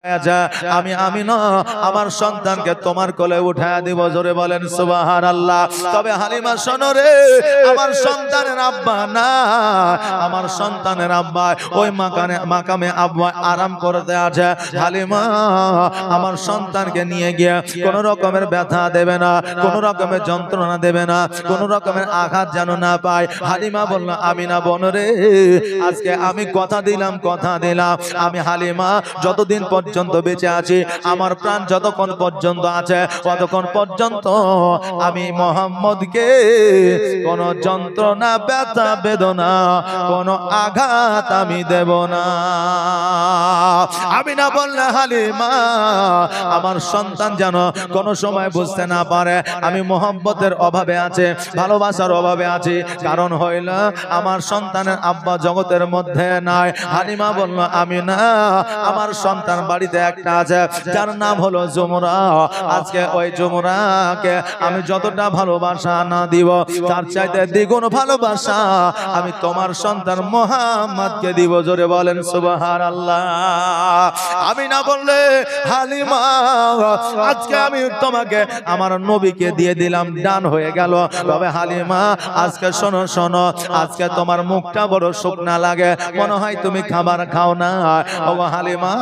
আমি আমিনা আমার সন্তানকে তোমার কোলে উঠায়া দিব, জোরে বলেন সুবহানাল্লাহ। তবে হালিমা শোনো রে, আমার সন্তানের আব্বা না, আমার সন্তানের আব্বা ওই মাকামে আব্বা আরাম করতে আছে। হালিমা আমার সন্তানকে নিয়ে গিয়ে কোন রকমের ব্যথা দেবে না, কোন রকমের যন্ত্রণা দেবে না, কোন রকমের আঘাত যেন না পায়। হালিমা বলল, আমিনা বোন রে, আজকে আমি কথা দিলাম আমি হালিমা যতদিন পর্যন্ত বেঁচে আছি, আমার প্রাণ যতক্ষণ পর্যন্ত আছে ততক্ষণ পর্যন্ত আমি মোহাম্মদকে কোন যন্ত্রণা, ব্যথা, বেদনা, কোন আঘাত আমি দেব না। আমিনা বললে, হালিমা আমার সন্তান যেন কোন সময় বুঝতে না পারে আমি মোহাম্মদের অভাবে আছে, ভালোবাসার অভাবে আছি, কারণ হইল আমার সন্তানের আব্বা জগতের মধ্যে নাই। হালিমা বলল, আমিনা আমার সন্তান বাড়িতে একটা আছে, যার নাম হলো যমুনা। আজকে ওই যমুনাকে আমি যতটা ভালোবাসা না দিব, তার চাইতে দ্বিগুণ ভালোবাসা আমি তোমার সন্তান মুহাম্মদকে দিব, জোরে বলেন সুবহানাল্লাহ। আমিনা বললে, হালিমা আজকে আমি তোমাকে আমার নবীকে দিয়ে দিলাম, দান হয়ে গেল। তবে হালিমা আজকে শোনো শোনো, আজকে তোমার মুখটা বড় শুকনা লাগে, মনে হয় তুমি খাবার খাও না। ও হালিমা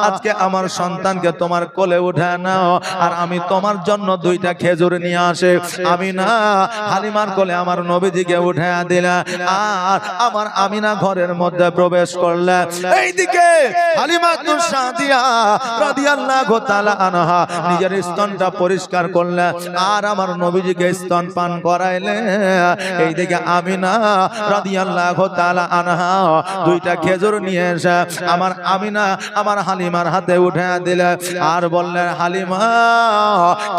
আজকে আমার সন্তানকে তোমার কোলে উঠে নাও, আর আমি তোমার জন্য দুইটা খেজুর নিয়ে আসে। আমি না হালিমার কোলে আমার নবীজিকে উঠে দিলা, আর আমার আমিনা ঘরের মধ্যে প্রবেশ করলে। এইদিকে হালিমা সাদিয়া রাদিয়াল্লাহু তাআলা আনহা নিজের স্তনটা পরিষ্কার করলে, আর আমার নবীজিকে স্তন পান করাইলে। এইদিকে আমিনা রাদিয়াল্লাহু তাআলা আনহা দুইটা খেজুর নিয়ে এসে আমার আমিনা আমার হালিমার হাতে উঠে দিলে, আর বললেন, হালিমা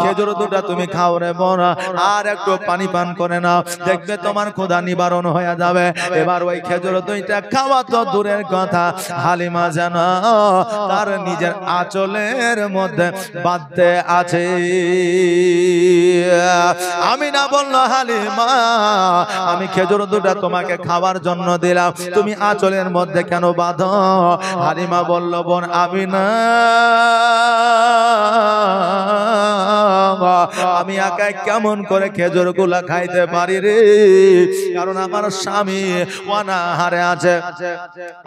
খেজুর দুটা তুমি খাও রে বোন, আর একটু পানি পান করে নাও, দেখবে তোমার ক্ষুধা নিবারণ হয়ে যাবে। এবার ওই খেজুর দুইটা খাওয়া তো দূরের কথা, হালিমা যেন তার নিজের আঁচলের মধ্যে বাঁধতে আছে। আমিনা বলল, হালিমা আমি খেজুর দুটা তোমাকে খাবার জন্য দিলাম, তুমি আঁচলের মধ্যে কেন বাঁধো? হালিমা বলল, বোন আমিনা আমি একা কেমন করে খেজুর গুলা খাইতে পারি রে, কারণ আমার স্বামী অনাহারে আছে।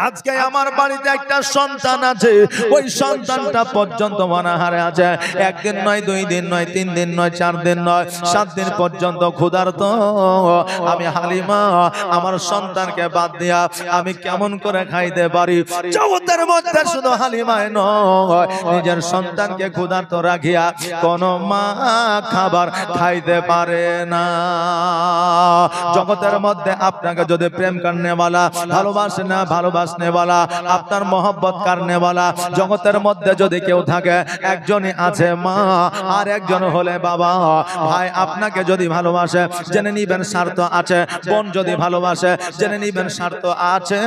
আজকে আমার বাড়িতে একটা সন্তান আছে, ওই সন্তানটা পর্যন্ত অনাহারে আছে। একদিন নয়, 2 দিন নয়, 3 দিন নয়, 4 দিন নয়, 7 দিন পর্যন্ত ক্ষুধার্ত। আমি হালিমা আমার সন্তানকে বাদ দিয়া আমি কেমন করে খাইতে পারি? জগতের মধ্যে শুধু হালিমায় নয়, নিজের সন্তানকে ক্ষুধার্ত রাখিয়া কোন মা খাবার খাইতে পারে না। জগতের মধ্যে আপনাকে যদি প্রেম করনে वाला, ভালোবাসনে वाला, আপনার মহব্বত করনে वाला জগতের মধ্যে যদি কেউ থাকে, একজনই আছে মা, আর একজন হলে বাবা। ভাই আপনাকে যদি ভালোবাসে জেনে নিবেন স্বার্থ আছে, বোন যদি ভালোবাসে জেনে নিবেন স্বার্থ আছে,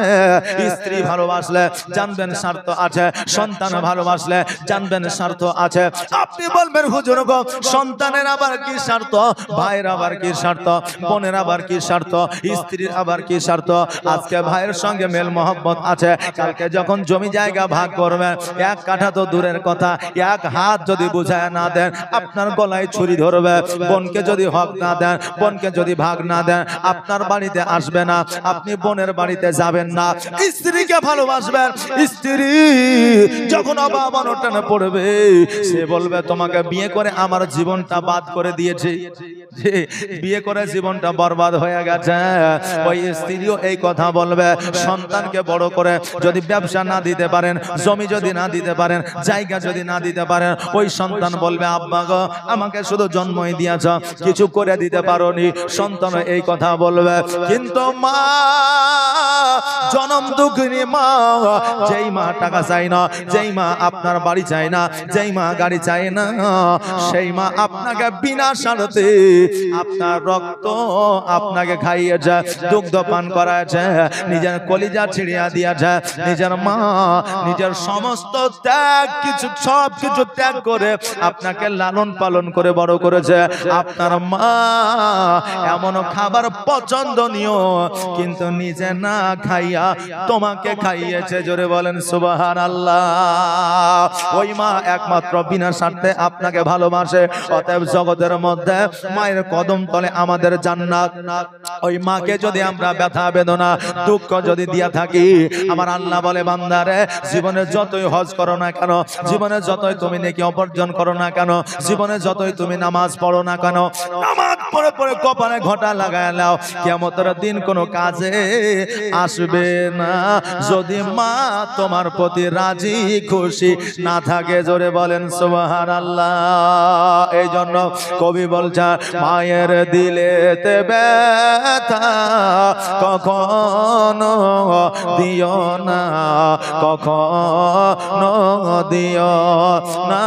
স্ত্রী ভালোবাসলে জানবেন স্বার্থ আছে, সন্তান ভালোবাসলে জানবেন স্বার্থ আছে। আপনি বলবেন, হুজুর গো সন্তানের আবার কি স্বার্থ, ভাইয়ের আবার কি স্বার্থ, বোনের আবার কি স্বার্থ, স্ত্রীর আবার কি স্বার্থ? আজকে ভাইয়ের সঙ্গে মেল মহব্বত আছে, কালকে যখন জমি জায়গা ভাগ করবেন, 1 কাঠা তো দূরের কথা, 1 হাত যদি বুঝায় না দেন আপনার গলায় ছুরি ধরবে। বোনকে যদি হক না দেন, বোনকে যদি ভাগ না দেন, আপনার বাড়িতে আসবে না, আপনি বোনের বাড়িতে যাবেন না। স্ত্রীকে ভালোবাসবেন, স্ত্রী যখন অভাব অনটনে পড়বে, সে বলবে তোমাকে বিয়ে করে আমার জীবনটা বাদ করে দিয়েছে, বিয়ে করে জীবনটা বরবাদ হয়ে গেছে। ওই স্ত্রীও এই কথা বলবে। সন্তানকে বড় করে যদি ব্যবসা না দিতে পারেন, জমি যদি না দিতে পারেন, জায়গা যদি না দিতে পারেন, ওই সন্তান বলবে, আব্বা গো আমাকে শুধু জন্মই দিয়েছ, কিছু করে দিতে পারোনি। সন্তান এই কথা বলবে। কিন্তু মা জনম দুঃখিনী মা, যেই মা টাকা চাই না, যেই মা আপনার বাড়ি চাই না, যেই মা গাড়ি চাই না, সেই মা আপনাকে বিনা স্বার্থে আপনার রক্ত আপনাকে খাইয়েছে, দুগ্ধ পান করাছে, নিজের কলিজা ছিড়িয়া দিয়েছে, নিজের মা নিজের সমস্ত ত্যাগ কিছু সব কিছু ত্যাগ করে আপনাকে লালন পালন করে বড় করেছে। আপনার মা এমন খাবার পছন্দনীয় কিন্তু নিজে না খাইয়া তোমাকে খাইয়েছে। জোরে বলেন সুবহানাল্লাহ। ওই মা একমাত্র বিনা স্বার্থে আপনাকে ভালোবাসে। অতএব জগতের মধ্যে মায়ের কদম তলে আমাদের জান্নাত। ওই মাকে যদি আমরা ব্যথা বেদনা দুঃখ যদি দিয়া থাকি, আমার আল্লাহ বলে বান্দারে জীবনে যতই হজ করো না কেন, জীবনে যতই তুমি নেকি অর্জন করো না কেন, জীবনে যতই তুমি নামাজ পড়ো না কেন, নামাজ পড়ে পড়ে কপালে ঘটা লাগায় নাও, কিয়ামতের দিন কোনো কাজে আসবে না যদি মা তোমার প্রতি রাজি খুশি না থাকে। জোরে বলেন সুবহানাল্লাহ। এই জন্য কবি বলছে মায়ের দিলেতে ব্যথা কখনো দিও না, কখনো দিও না,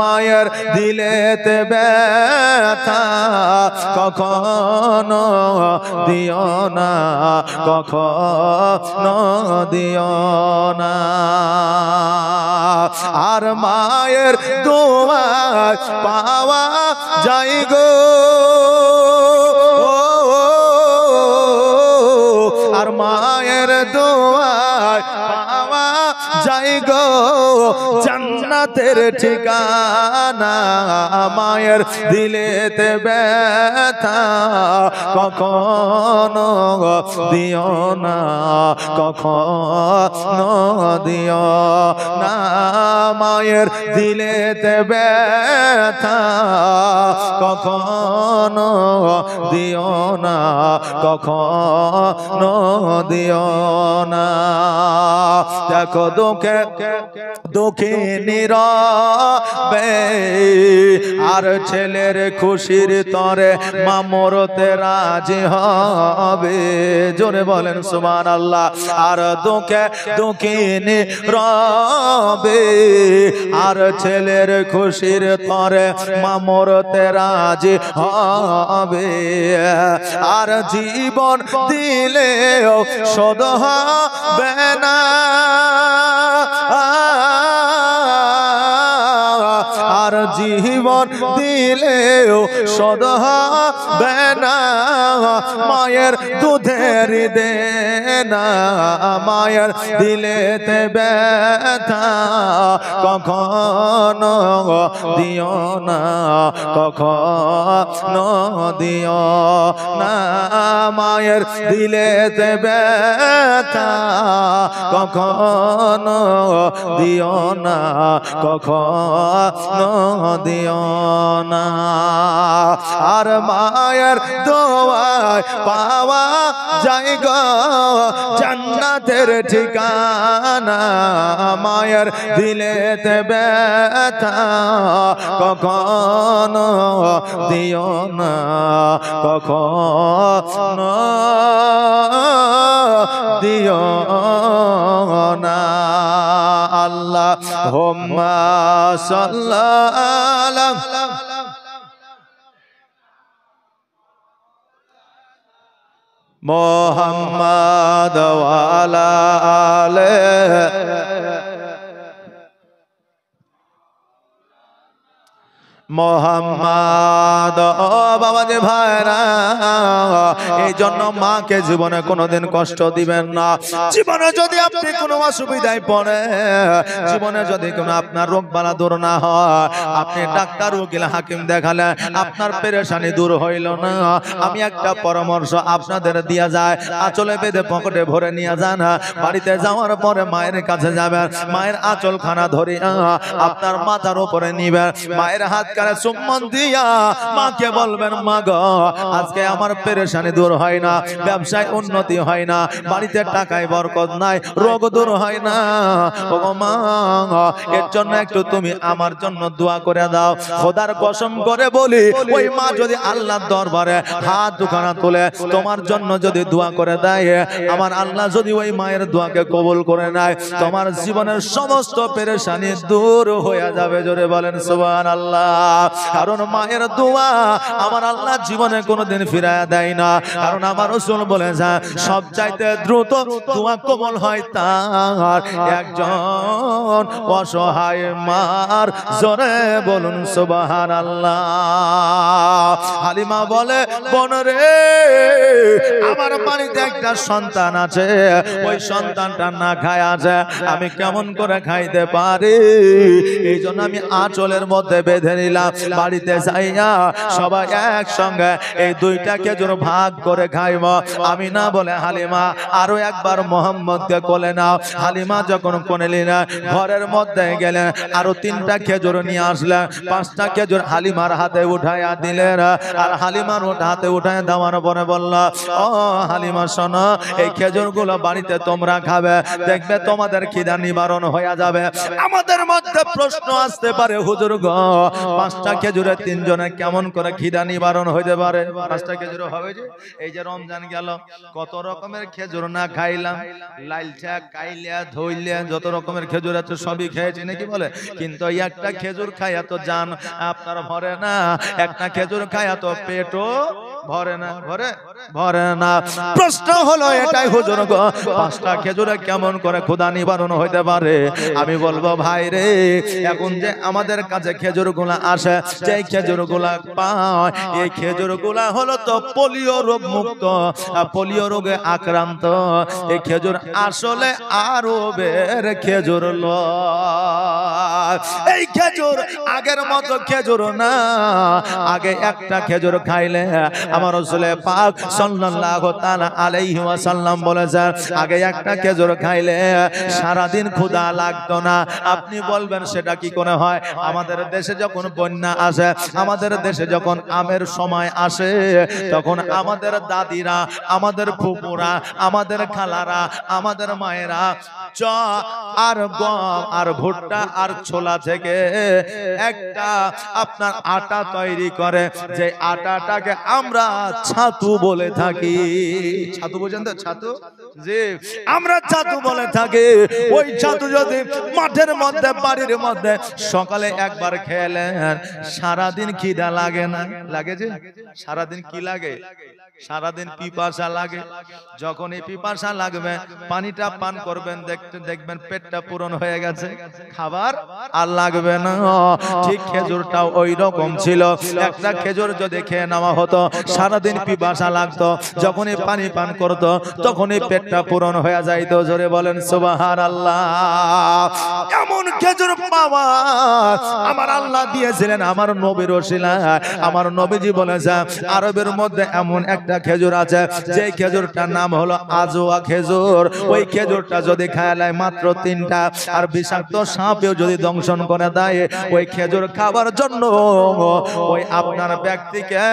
মায়ের দিলেতে ব্যথা কখনো দিও না, কখনো দিও না। আর মায়ের দোয়া পাওয়া যায় গো, আর মায়ের দোয়া পাওয়া যায় গো জান্নাতের ঠিকানা। মায়ের দিলেতে ব্যথা কখনো দিও না, কখনো দিও না, মায়ের দিলেতে ব্যথা কখনো দিও না, কখনো দিও না। দেখো দুঃখে দুঃখী নীরবে আর ছেলের খুশির তরে মা মরতে রাজি হবে। জোরে বলেন সুবহানাল্লাহ। আর দুঃখে দুঃখী নীরবে আর ছেলের খুশির তরে মা মরতে রাজি হবে। আর জীবন দিলেও শোধ হবে না, আর জীবন দিলেও শোধ হবে না মায়ের দুধের দেনা। মায়ের দিলেতে ব্যথা কখনো দিও না, কখনো দিও না, মায়ের দিলেতে ব্যথা কখনো দিও না, কখনো দিও না। আর মায়ের দোয়ায় পাওয়া যায় গো জান্নাতের ঠিকানা। মায়ের দিলেতে ব্যথা কখনো দিও না, কখনো দিও না। আল্লাহুম্মা সাল্লাল্লাহু মুহাম্মাদ ওয়া আলা আলিহি মোহাম্মদ। ও বাবা যে ভাইরা, এই জন্য মাকে জীবনে কোনোদিন কষ্ট দিবেন না। জীবনে যদি আপনি কোনো অসুবিধায় পড়ে, জীবনে যদি কোনো আপনার রোগ বালা দূর না হয়, আপনি ডাক্তার উকিল হাকিম দেখালে আপনার পেরেশানি দূর হইল না, আমি একটা পরামর্শ আপনাদের দিয়া যায়, আঁচলে বেঁধে পকেটে ভরে নিয়ে যান। বাড়িতে যাওয়ার পরে মায়ের কাছে যাবেন, মায়ের আঁচল খানা ধরিয়া আপনার মাথার উপরে নিবেন, মায়ের হাত চুম্বন দিয়া মাকে বলবেন মা গো আজকে আমার পেরেশানি দূর হয় না, ব্যবসায় উন্নতি হয় না, বাড়িতে টাকায় বরকত নাই, রোগ দূর হয় না, ও মা এর জন্য একটু তুমি আমার জন্য দোয়া করে দাও। খোদার কসম করে বলি, ওই মা যদি আল্লাহর দরবারে হাত দুখানা তুলে তোমার জন্য যদি দোয়া করে দেয়, আমার আল্লাহ যদি ওই মায়ের দোয়াকে কবুল করে নেয়, তোমার জীবনের সমস্ত পেরেশানি দূর হয়ে যাবে। জোরে বলেন সুবহানাল্লাহ। কারণ মায়ের দোয়া আমার আল্লাহ জীবনে কোনোদিন ফিরায় দেয় না। কারণ আমার রাসূল বলেছেন সবচাইতে দ্রুত দোয়া কবুল হয় তার একজন অসহায় মার। জোরে বলুন সুবহানাল্লাহ। হালিমা বলে বোন রে, আমার বাড়িতে একটা সন্তান আছে, ওই সন্তানটা না খায় আছে, আমি কেমন করে খাইতে পারি? এই জন্য আমি আঁচলের মধ্যে বেঁধে নিলাম, বাড়িতে যাইয়া সবাই একসঙ্গে এই দুইটা খেজুর ভাগ করে খাইব। আমি না বলে হালিমা আরো একবার মোহাম্মদকে কোলে নাও। হালিমা যখন কোলে নিলেন, ঘরের মধ্যে গেলেন, আরো 3টা খেজুর নিয়ে আসলেন, 5টা খেজুর হালিমার হাতে উঠাইয়া দিলেন। আর হালিমার হাতে উঠাইয়া দেওয়ার পরে বলল, ও হালিমা শোনো, এই খেজুরগুলো বাড়িতে তোমরা খাবে, দেখবে তোমাদের খিদা নিবারণ হয়ে যাবে। আমাদের মধ্যে প্রশ্ন আসতে পারে, হুজুর গো 5টা খেজুরে 3 জনের কেমন করে খিদা নিবারণ হইতে পারে? 5টা খেজুর হবে যে? এই যে রমজান গেল, কত রকমের খেজুর না খাইলাম, লালচা কাইলিয়া ধইলিয়া যত রকমের খেজুর আছে সবই খেয়েছি নাকি বলে, কিন্তু একটা খেজুর খাইয়া তো জান আপনার ভরে না, একটা খেজুর খাইয়া তো পেটও ভরে না, ভরে না। প্রশ্ন হলো এটাই, হুজুর গো 5টা খেজুরে কেমন করে ক্ষুধা নিবারণ হইতে পারে? আমি বলবো ভাই রে, এখন যে আমাদের কাছে খেজুরগুলা আসে, যে খেজুরগুলা পায়, এই খেজুরগুলা হলো তো পোলিও রোগ মুক্ত, পোলিও রোগে আক্রান্ত। এই খেজুর আসলে আরবের খেজুর লয়। এই খেজুর আগের মতো খেজুর না। আগে একটা খেজুর খাইলে আমার রাসূল পাক সাল্লাল্লাহু তাআলা আলাইহি ওয়াসাল্লাম বলেছেন, আগে একটা খেজুর খাইলে সারা দিন ক্ষুধা লাগতো না। আপনি বলবেন সেটা কি করে হয়? আমাদের দেশে যখন বন্যা আসে, আমাদের দেশে যখন আমের সময় আসে, তখন আমাদের দাদিরা, আমাদের ফুপুরা, আমাদের খালারা, আমাদের মায়েরা চ আর গম আর ভুট্টা আর ছোলা থেকে একটা আপনার আটা তৈরি করে, যে আটাটাকে আমরা ছাতু বলে থাকি। ছাতু বোঝেন তো? ছাতু, জি, আমরা ছাতু বলে থাকি। ওই ছাতু যদি মাঠের মধ্যে, বাড়ির মধ্যে সকালে একবার খেলেন, সারাদিন খিদা লাগে না? লাগে যে? সারাদিন কি লাগে? সারাদিন পিপাসা লাগে। যখন এই পিপাসা লাগবে, পানিটা পান করবেন, দেখবেন পেটটা পূরণ হয়ে গেছে, খাবার আর লাগবে না। ঠিক খেজুরটাও ওই রকম ছিল। একটা খেজুর যদি খেয়ে নেওয়া হতো, সারাদিন পিপাসা লাগতো, যখনই পানি পান করতো তখনই পেটটা পূরণ হয়ে যাইতো। জোরে বলেন সুবহানাল্লাহ। এমন খেজুর পাওয়া আমার আল্লাহ দিয়েছিলেন আমার নবীর ওসিলায়। আমার নবীজি বলেছে, আরবের মধ্যে এমন একটা খেজুর আছে, যে খেজুরটার নাম হলো আজওয়া খেজুর। ওই খেজুরটা যদি খায় মাত্র 3টা, আর বিষাক্ত সাপেও যদি দংশন করে দেয়, ওই খেজুর খাবার জন্য ওই আপনার ব্যক্তিকে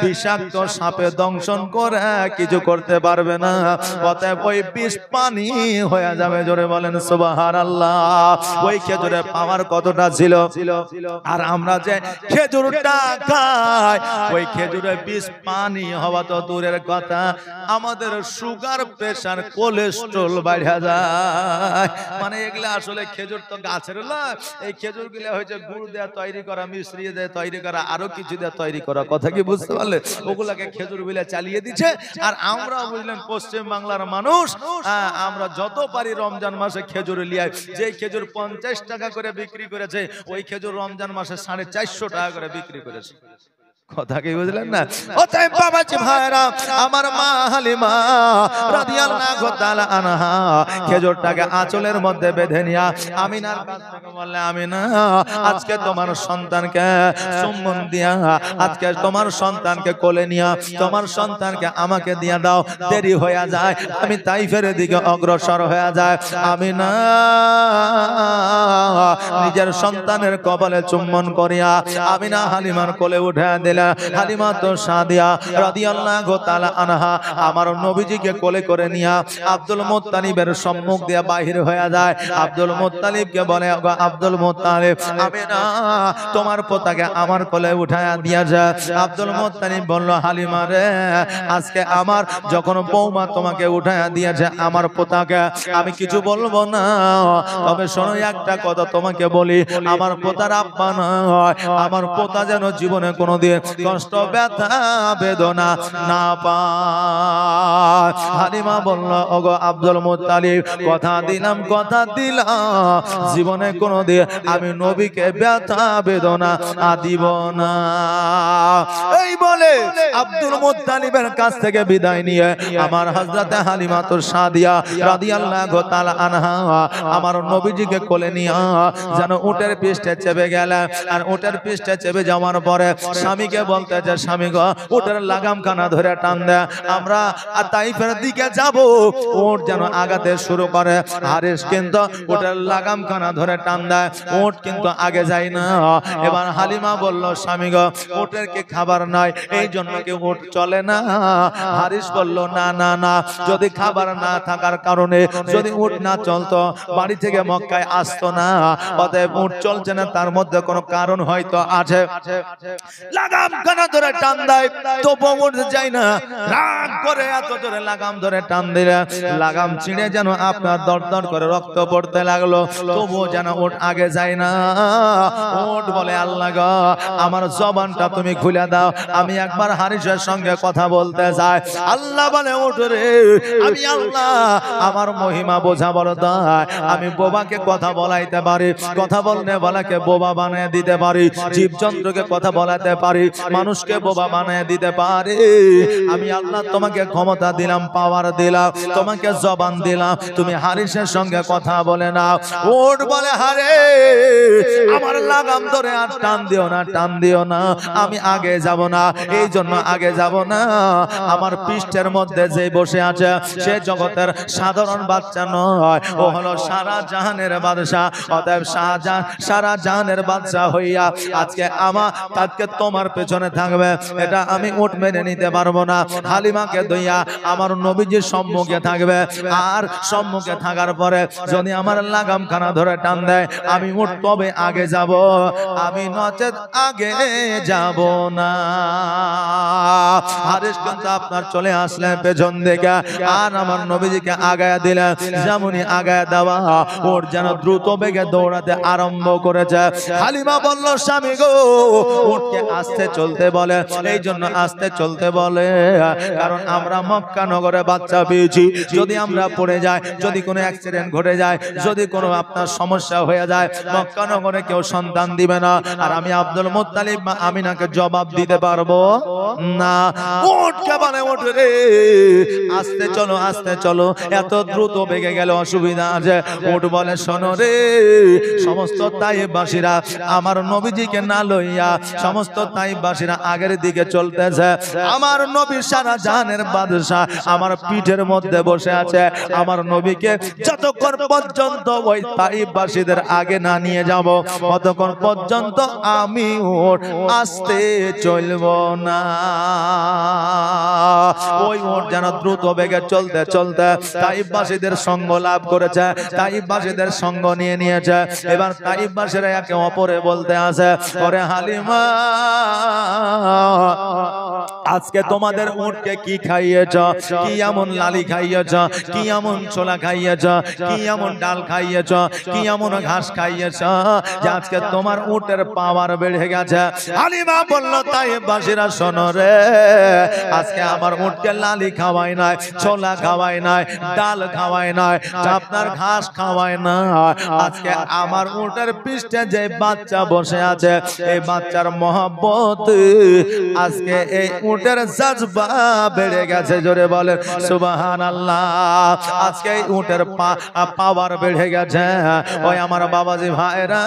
বিষাক্ত সাপে দংশন করে কিছু করতে পারবে না। অতএব ওই বিষ পানি হয়ে যাবে। জোরে বলেন সুবহানাল্লাহ। ওই খেজুরের পাওয়ার কতটা ছিল। আর আমরা যে খেজুরটা খাই, ওই খেজুরে বিষ পানি হওয়া তো দূরের কথা, আমাদের সুগার, প্রেসার, কোলেস্ট্রল বেড়ে যায়। মানে এগুলা আসলে খেজুর তো গাছের না, এই খেজুর গুলা হয়েছে গুড় দিয়ে তৈরি করা, মিশ্রি দিয়ে তৈরি করা, আরো কিছু দিয়ে তৈরি করা। কথা কি বুঝতে পারলে? ওগুলাকে খেজুর বিলে চালিয়ে দিচ্ছে। আর আমরা বুঝলেন পশ্চিম বাংলার মানুষ, আমরা যত পারি রমজান মাসে খেজুর লিয়াই। যে খেজুর 50 টাকা করে বিক্রি করেছে, ওই খেজুর রমজান মাসে 450 টাকা করে বিক্রি করেছে। কথা কি বুঝলেন না? অতএব বাবাজি ভাইরা, আমার মা হালিমা রাদিয়াল্লাহু তাআলা আনহা খেজুরটাকে আঁচলের মধ্যে বেঁধে নিয়া আমিনার কাছ থেকে বললেন, আমিনা আজকে তোমার সন্তানকে চুম্বন দিয়া, আজকে তোমার সন্তানকে কোলে নিয়া তোমার সন্তানকে আমাকে দিয়া দাও, দেরি হয়ে যায়, আমি তাইফের দিকে অগ্রসর হয়ে যায়। আমিনা নিজের সন্তানের কপালে চুম্বন করিয়া আমিনা হালিমার কোলে উঠে দিলেন। দিলেন। হালিমা তো সাদিয়া রাদিয়াল্লাহু তাআলা আনহা আমার নবীজিকে কোলে করে নিয়া আব্দুল মুত্তালিবের সম্মুখ দিয়ে বাহির হয়ে যায়। আব্দুল মুত্তালিবকে বলে, আব্দুল মুত্তালিব, আমি না তোমার পোতাকে আমার কোলে উঠায়া দিয়া যায়। আব্দুল মুত্তালিব বলল, হালিমা রে, আজকে আমার যখন বৌমা তোমাকে উঠায়া দিয়েছে আমার পোতাকে, আমি কিছু বলবো না, তবে শোনো একটা কথা তোমাকে বলি, আমার পোতার আব্বা নয়, আমার পোতা যেন জীবনে কোনোদিন কষ্ট ব্যথা বেদনা না পায়। হালিমা বলল, ওগো আব্দুল মুত্তালিব, কথা দিলাম জীবনে কোনোদিন আমি নবীকে ব্যথা বেদনা দিব না। এই বলে আব্দুল মুত্তালিবের কাছ থেকে বিদায় নিয়ে আমার হযরত হালিমা তো সাদিয়া রাদিয়াল্লাহু তাআলা আনহা আমার নবীজিকে কোলে নিয়ে যেন উটের পৃষ্ঠে চেপে গেলেন। আর উটের পৃষ্ঠে চেপে যাওয়ার পরে স্বামীকে বলতে যে, স্বামী গো, উটের লাগামখানা ধরে টান দেয়, আমরা তাইফের দিকে যাব। উট যেন আগাতে শুরু করে। হারিস কিন্তু উটের লাগামখানা ধরে টান দেয়, উট কিন্তু আগে যায় না। এবার হালিমা বলল, স্বামী গো, উটের কি খাবার নাই, এই জন্য কি উট চলে না? হারিস বলল, না না না, যদি খাবার না থাকার কারণে যদি উট না চলতো বাড়ি থেকে মক্কায় আসতো না। অতএব উট চলছে না, তার মধ্যে কোনো কারণ হয়তো আছে। লাগাম কানা ধরে টান দেয়, তবু উট যায় না। রাগ করে এত জোরে লাগাম ধরে টান দিলে লাগাম ছিঁড়ে যেন আপনার দরদর করে রক্ত পড়তে লাগলো, তবুও যেন উট আগে যায় না। উট বলে, আল্লাহ গো, আমার জবানটা তুমি খুলে দাও, আমি একবার হারিসের সঙ্গে কথা বলতে চাই। আল্লাহ বলে, উঠ রে, আমি আল্লাহ, আমার মহিমা বোঝা বড় দায়, আমি বোবাকে কথা বলাইতে পারি, কথা বলনে বলাকে বোবা বানিয়ে দিতে পারি, জীবজন্তুকে কথা বলাতে পারি, মানুষকে বোবা বানিয়ে দিতে পারি। আমি আল্লাহ তোমাকে ক্ষমতা দিলাম, পাওয়ার দিলাম, তোমাকে জবান দিলাম, তুমি হারিসের সঙ্গে কথা বলে নাও। উট বলে, হারে, আমার লাগাম ধরে আর টান দিও না, টান দিও না, আমি আগে যাব না, এই জন্য আগে যাব না। আমার পৃষ্ঠের মধ্যে যে বসে আছে সে জগতের সাধারণ বাচ্চা নয়, ও হলো সারা জাহানের বাদশা। অতএব শাহজাহান সারা জাহানের বাদশা হইয়া আজকে তাকে তোমার পেছনে থাকবে, এটা আমি উট মেনে নিতে পারবো না। হালিমাকে দইয়া আমার নবীজির সম্মুখে থাকবে, আর সম্মুখে থাকার পরে যদি আমার লাগামখানা ধরে টান দেয় আমি উট তবে আগে যাব, আমি নচেত আগে যাব না। হারিস কিন্তু আপনার চলে আসলেন পেছন দিকে, আর আমার নবীজিকে আগায়া দিলেন। যেমনই আগায়া দেওয়া, ওর যেন দ্রুত বেগে দৌড়াতে আরম্ভ করেছে। হালিমা বলল, স্বামী গো, উটকে আস্তে চলতে বলে, এই জন্য আস্তে চলতে বলে কারণ আমরা মক্কা নগরে বাচ্চা পেয়েছি, যদি আমরা পড়ে যাই, যদি কোনো অ্যাক্সিডেন্ট ঘটে যায়, যদি কোনো আপনার সমস্যা হয়ে যায়, মক্কা নগরে কেউ সন্তান দিবে না, আর আমি আব্দুল মুত্তালিব মা আমিনাকে জবাব দিতে পারবো না। উটকে বলে, উঠ রে, আস্তে চলো, আস্তে চলো, এত দ্রুত বেগে গেলে অসুবিধা আছে। উট বলে, শোনো রে, সমস্ত তাইফবাসীরা আমার নবীজিকে না লইয়া সমস্ত তাইফবাসীরা আগের দিকে চলতেছে। আমার নবী সারা জাহানের বাদশা আমার পিঠের মধ্যে বসে আছে। আমার নবীকে যতক্ষণ পর্যন্ত ওই তাইফবাসীদের আগে না নিয়ে যাব, ততক্ষণ পর্যন্ত আমি উট আস্তে চলবো না। ওই উট যেন দ্রুত বেগে চলতে চলতে তাইফবাসীদের সঙ্গ লাভ করেছে, তাইফবাসীদের সঙ্গ নিয়ে নিয়েছে। এবার তাইফবাসীরা একে অপরে বলতে আছে, ওরে হালিমা, আজকে তোমাদের উটকে কি খাইয়েছ, কি এমন লালি খাইয়েছ, কি এমন ছোলা খাইয়েছ, কি এমন ডাল খাইয়েছ, কি এমন ঘাস খাইয়েছ যে আজকে তোমার উটের পাওয়ার বেড়ে গেছে। হালিমা বলল, তাইফবাসীরা শোনো রে, আজকে আমার উটকে লালি খাওয়াই নাই, ছোলা খাওয়াই নাই, ডাল খাওয়াই নাই, আপনার ঘাস খাওয়াই না, আজকে আমার উটের পৃষ্ঠে যে বাচ্চা বসে আছে, এই বাচ্চার মহব্বত আজকে এই উট উটের জাজবা বেড়ে গেছে, জোরে বলেন সুবহানাল্লাহ। আজকে এই উটের পাওয়ার বেড়ে গেছে। ওই আমার বাবাজি ভাইরা,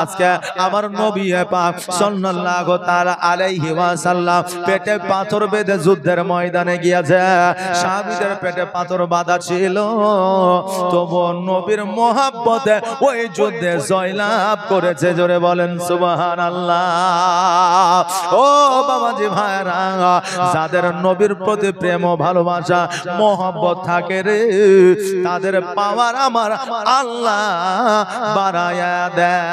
আজকে আমার নবী পাক সাল্লাল্লাহু তাআলা আলাইহি ওয়াসাল্লাম পেটে পাথর বেঁধে যুদ্ধের ময়দানে গিয়েছে। সাহাবীদের পেটে পাথর বাঁধা ছিল, তবু নবীর মহব্বতে ওই যুদ্ধে জয়লাভ করেছে, জোরে বলেন সুবহানাল্লাহ। ও বাবাজি ভাইরা, যাদের নবীর প্রতি প্রেম ও ভালোবাসা মহব্বত থাকে রে, তাদের পাওয়ার আমার আল্লাহ বাড়ায়া দেয়।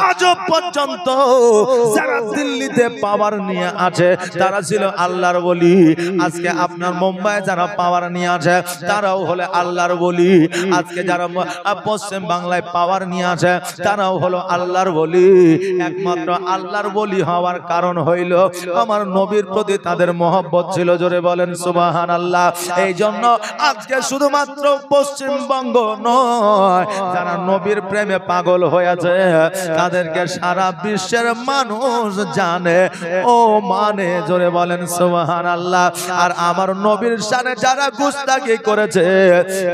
আজ পর্যন্ত যারা দিল্লিতে পাওয়ার নিয়ে আছে তারা ছিল আল্লাহর ওলি। আজকে আপনার মুম্বাইয়ে যারা পাওয়ার নিয়ে আছে তারাও হলো আল্লাহর ওলি। আজকে যারা পশ্চিম বাংলায় পাওয়ার নিয়ে আছে তারাও হলো আল্লাহর ওলি। একমাত্র আল্লাহর ওলি হওয়ার কারণ হইল আমার নবীর প্রতি তাদের মহব্বত ছিল, জোরে বলেন সুবহানাল্লাহ। এই জন্য আজকে শুধুমাত্র পশ্চিমবঙ্গ নয়, যারা নবীর প্রেমে পাগল হয়েছে তাদেরকে সারা বিশ্বের মানুষ জানে ও মানে, জোরে বলেন সুবহানাল্লাহ। আর আমার নবীর শানে যারা গুস্তাখি করেছে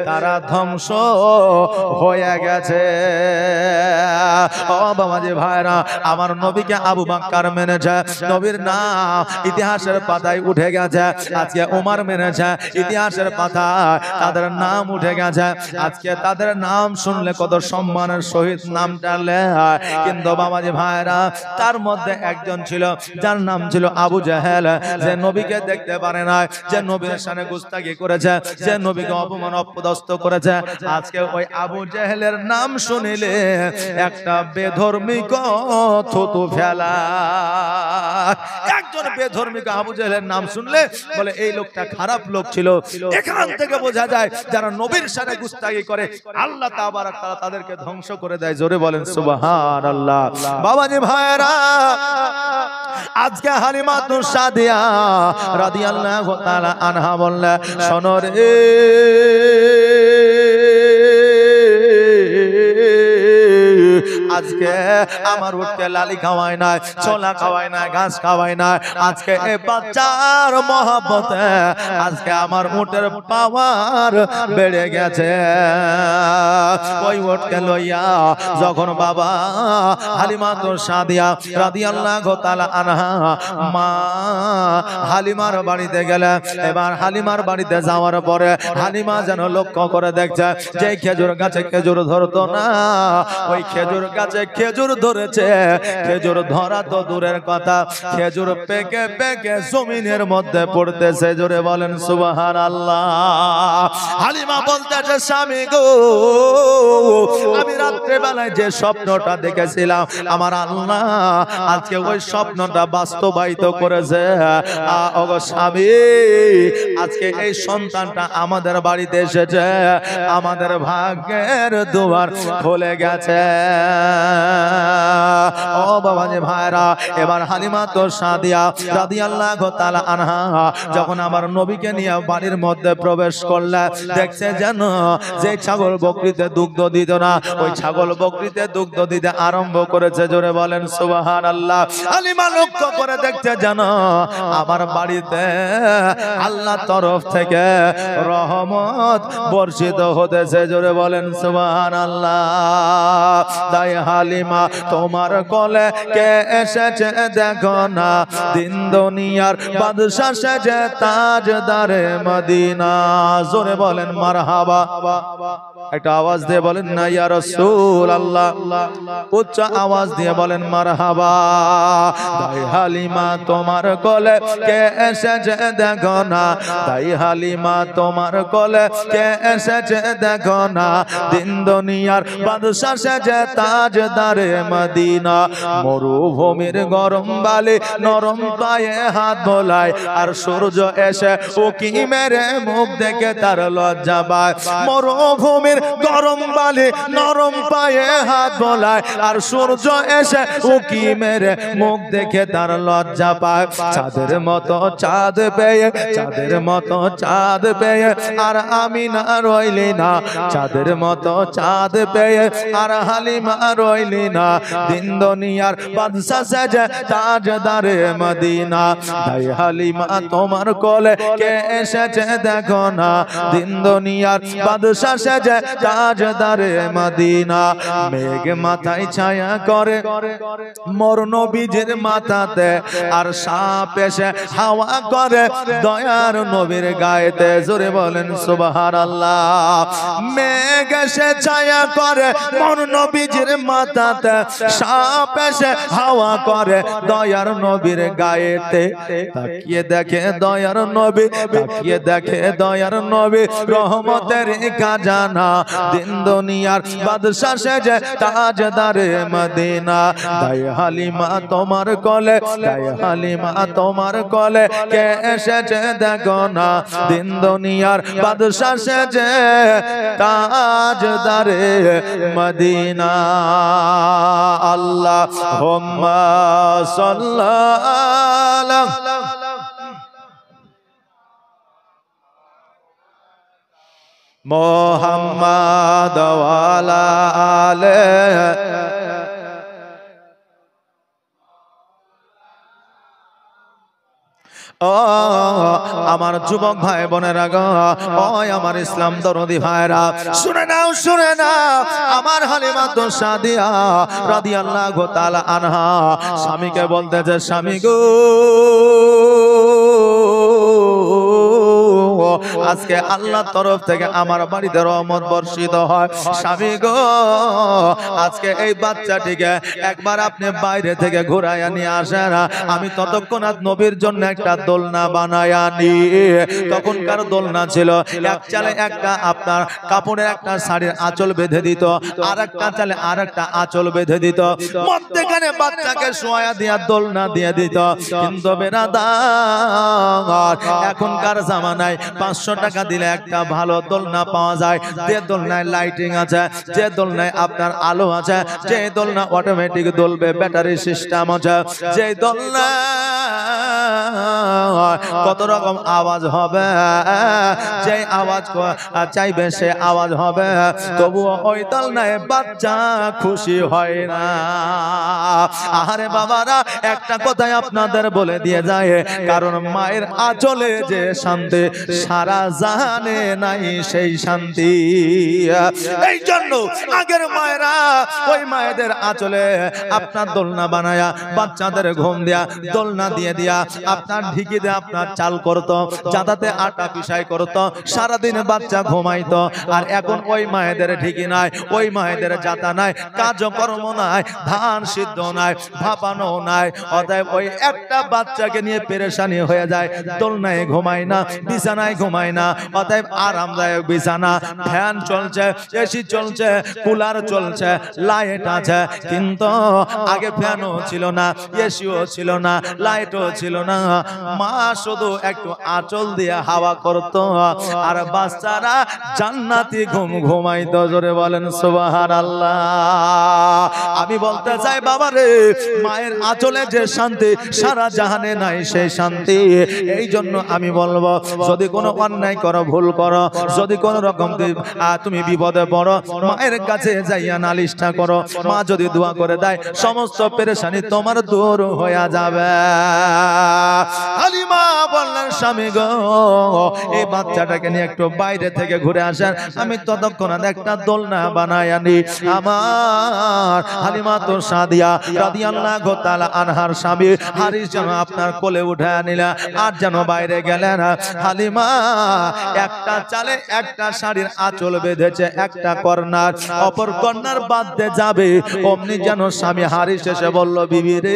তারা ধ্বংস হয়ে গেছে। ও বাবাজি ভাইরা, আমার নবীকে আবু বকর মেনেছে, নবীর নাম ইতিহাসের পাতায় উঠে গেছে। আজকে ওমর মেনেছে, ইতিহাসের পাতায় তাদের নাম উঠে গেছে। আজকে তাদের নাম শুনলে কত সম্মানের সহিত নামটা লেয়। কিন্তু বাবাজি ভাইরা, তার মধ্যে একজন ছিল যার নাম ছিল আবু জাহেল, যে নবীকে দেখতে পারে না, যে নবীর শানে গুস্তাখি করেছে, যে নবীকে অপমান অপদস্থ করেছে। আজকে ওই আবু জাহেলের নাম শুনিলে একটা বেধর্মিক থুতু ফেলা। একজন বেধর্মিক আবু জাহেলের নাম শুনলে বলে এই লোকটা খারাপ লোক ছিল। এখান থেকে বোঝা যায় যারা নবীর শানে গুস্তাখি করে আল্লাহ তাবারক তাআলা তাদেরকে ধ্বংস করে দেয়, জোরে বলেন সুবহানাল্লাহ। বাবাজি ভাইরা, আজকে হালিমাতুস সাদিয়া রাদিয়াল্লাহু তাআলা আনহা বললেন, শোনো রে আজকে আমার উটকে লালি খাওয়ায় না, ছোলা খাওয়ায় না, ঘাস খাওয়ায় না। আজকে এই বাচ্চার মহব্বতে আজকে আমার উটের পাওয়ার বেড়ে গেছে। ওই উটকে লইয়া যখন বাবা হালিমাতুস সাদিয়া রাদিয়াল্লাহু তাআলা আনহা মা হালিমার বাড়িতে গেলেন। এবার হালিমার বাড়িতে যাওয়ার পরে হালিমা যেন লক্ষ্য করে দেখছে যে খেজুর গাছে খেজুর ধরতো না, ওই খেজুর গাছে খেজুর ধরেছে। খেজুর ধরা তো দূরের কথা, খেজুর পেকে পেকে জমিনের মধ্যে পড়তেছে, জোরে বলেন সুবহানাল্লাহ। হালিমা বলতেছে, স্বামী গো, আমি রাত্রে বেলায় যে স্বপ্নটা দেখেছিলাম আমার আল্লাহ আজকে ওই স্বপ্নটা বাস্তবায়িত করেছে। ওগো স্বামী, আজকে এই সন্তানটা আমাদের বাড়িতে এসেছে, আমাদের ভাগ্যের দুয়ার খুলে গেছে। ও বাবাজি ভাইরা, এবার হালিমাতুস সাদিয়া রাদিয়াল্লাহু তাআলা আনহা যখন আমার নবীকে নিয়ে বাড়ির মধ্যে প্রবেশ করলেন, দেখছে যেন যে ছাগল বকরিতে দুগ্ধ দিত না, ওই ছাগল বকরিতে দুগ্ধ দিতে আরম্ভ করেছে, জোরে বলেন সুবহানাল্লাহ। হালিমা লক্ষ্য করে দেখছে যেন আমার বাড়িতে আল্লাহর তরফ থেকে রহমত বর্ষিত হতেছে, জোরে বলেন সুবহানাল্লাহ। তাই হালিমা তোমার কোলে কে এসেছে দেখো না, দিন দুনিয়ার বাদশা সেজে তাজদারে মদিনা, জোরে বলেন মারহাবা। একটা আওয়াজ দিয়ে বলেন না ইয়া রাসূলুল্লাহ, উচ্চ আওয়াজ দিয়ে বলেন মারহাবা। তাই হালিমা তোমার কোলে কে এসেছে দেখো না, তাই হালিমা তোমার কোলে কে এসেছে দেখো না, দিন দুনিয়ার বাদশা সেজে তাজদারে মদিনা। মরুভূমির গরম বালি নরম পায়ে হাত বোলায়, আর সূর্য এসে উকি মেরে মুখ দেখে তার লজ্জা পায়। মরুভূমির নবীর গরম বালি নরম পায়ে হাত বোলায় আর সূর্য এসে উকি মেরে মুখ দেখে তার লজ্জা পায় চাঁদের মতো চাঁদ পেয়ে চাঁদের মতো চাঁদ পেয়ে আর আমিনা রইলি না চাঁদের মতো চাঁদ পেয়ে আর হালিমা রইলি না দিন দুনিয়ার বাদশা সেজে তাজদারে মদিনা তাই হালিমা তোমার কোলে কে এসেছে দেখো না দিন দুনিয়ার বাদশা সেজে তাজদারে মদিনা মেঘ মাথায় ছায়া করে মোর নবীজির মাথাতে আর সাপ এসে হাওয়া করে দয়ার নবীর গায়েতে জোরে বলেন সুবহানাল্লাহ মেঘ এসে ছায়া করে মোর নবীজির মাথাতে সাপ এসে হাওয়া করে দয়ার নবীর গায়েতে তাকিয়ে দেখে দয়ার নবী তাকিয়ে দেখে দয়ার নবী রহমতের খাজানা দিন দুনিয়ার বাদশা সেজে তাজদারে মদিনা তাই হালিমা তোমার কোলে তাই হালিমা তোমার কোলে কে এসেছে দেখো না দিন দুনিয়ার বাদশা সেজে তাজদারে মদিনা আল্লাহুম্মা সাল্লাল্লাহু মুহাম্মাদ ওয়া আলা আলিহি ও আমার যুবক ভাই বোনেরা গো ও আমার ইসলাম দরদি ভাইরা শুনে নাও আমার হালিমা তো সাদিয়া রাদিয়াল্লাহু তাআলা আনহা স্বামীকে বলতেছে স্বামী গো আজকে আল্লাহর তরফ থেকে আমার বাড়িতে রহমত বর্ষিত হয় স্বামী গো আজকে এই বাচ্চাটিকে একবার আপনি বাইরে থেকে ঘুরাইয়া নিয়ে আসেন আমি ততক্ষণাৎ নবীর জন্য একটা দোলনা বানায়া নি তখনকার দোলনা ছিল এক চালে একটা আপনার কাপড়ের একটা শাড়ির আঁচল বেঁধে দিত আর একটা চালে আর একটা আঁচল বেঁধে দিত মধ্যখানে বাচ্চাকে শোয়া দিয়া দোলনা দিয়ে দিত কিন্তু বেরাদার এখনকার জামানায় 500 টাকা দিলে একটা ভালো দোলনা পাওয়া যায় যে দোলনায় লাইটিং আছে যে দোলনায় আপনার আলো আছে যে দোলনা অটোমেটিক দোলবে ব্যাটারি সিস্টেম আছে যে দোলনা কত রকম আওয়াজ হবে যে আওয়াজ চাইবে সে আওয়াজ হবে তবুও ওই দোলনায় বাচ্চা খুশি হয় না আরে বাবারা একটা কথাই আপনাদের বলে দিয়ে যায় কারণ মায়ের আঁচলে যে শান্তি সারা জাহানে নাই সেই শান্তি এই জন্য আগের মায়েরা ওই মায়েদের আঁচলে আপনার দোলনা বানায়া বাচ্চাদের ঘুম দেয়া দোলনা দিয়ে দিয়া আপনার ঢিকি দিয়ে আপনার চাল করতো যাতে আটা পিসাই করতো সারাদিন বাচ্চা ঘুমাইতো আর এখন ওই মায়েদের ঢিকি নাই ওই মায়েদের জাতা নাই কাজকর্ম নাই ধান সিদ্ধ নাই ভাপানো নাই অতএব ওই একটা বাচ্চাকে নিয়ে পেরেশানি হয়ে যায় দোলনায় ঘুমায় না বিছানায় ঘুমায় না অতএব আরামদায়ক বিছানা ফ্যান চলছে এসি চলছে কুলার চলছে লাইট আছে কিন্তু আগে ফ্যানও ছিল না এসিও ছিল না লাইটও ছিল না মা শুধু একটু আঁচল দিয়ে হাওয়া করতো আর বাচ্চারা জান্নাতি ঘুম ঘুমাইতো জোরে বলেন সুবহানাল্লাহ আমি বলতে চাই বাবা রে মায়ের আঁচলে যে শান্তি সারা জাহানে নাই সেই শান্তি এই জন্য আমি বলবো যদি কোনো অন্যায় করো ভুল করো যদি কোনো রকম তুমি বিপদে পড়ো মায়ের কাছে যাইয়া নালিশটা করো মা যদি দোয়া করে দেয় সমস্ত পেরেশানি তোমার দূর হয়ে যাবে হালিমা বললেন স্বামী গো এই বাচ্চাটাকে নিয়ে একটু বাইরে থেকে ঘুরে আসেন আমি ততক্ষণ একটা দোলনা বানাই আনি আমার হালিমা তো সাদিয়া রাদিয়াল্লাহু তাআলা আনহার স্বামী হারিস যেন আপনার কোলে উঠে আনিলা আর যেন বাইরে গেলেন হালিমা একটা চালে একটা শাড়ির আঁচল বেঁধেছে একটা কর্নার অপর কর্নার বাঁধতে যাবে অমনি যেন স্বামী হারিস এসে বলল বিবি রে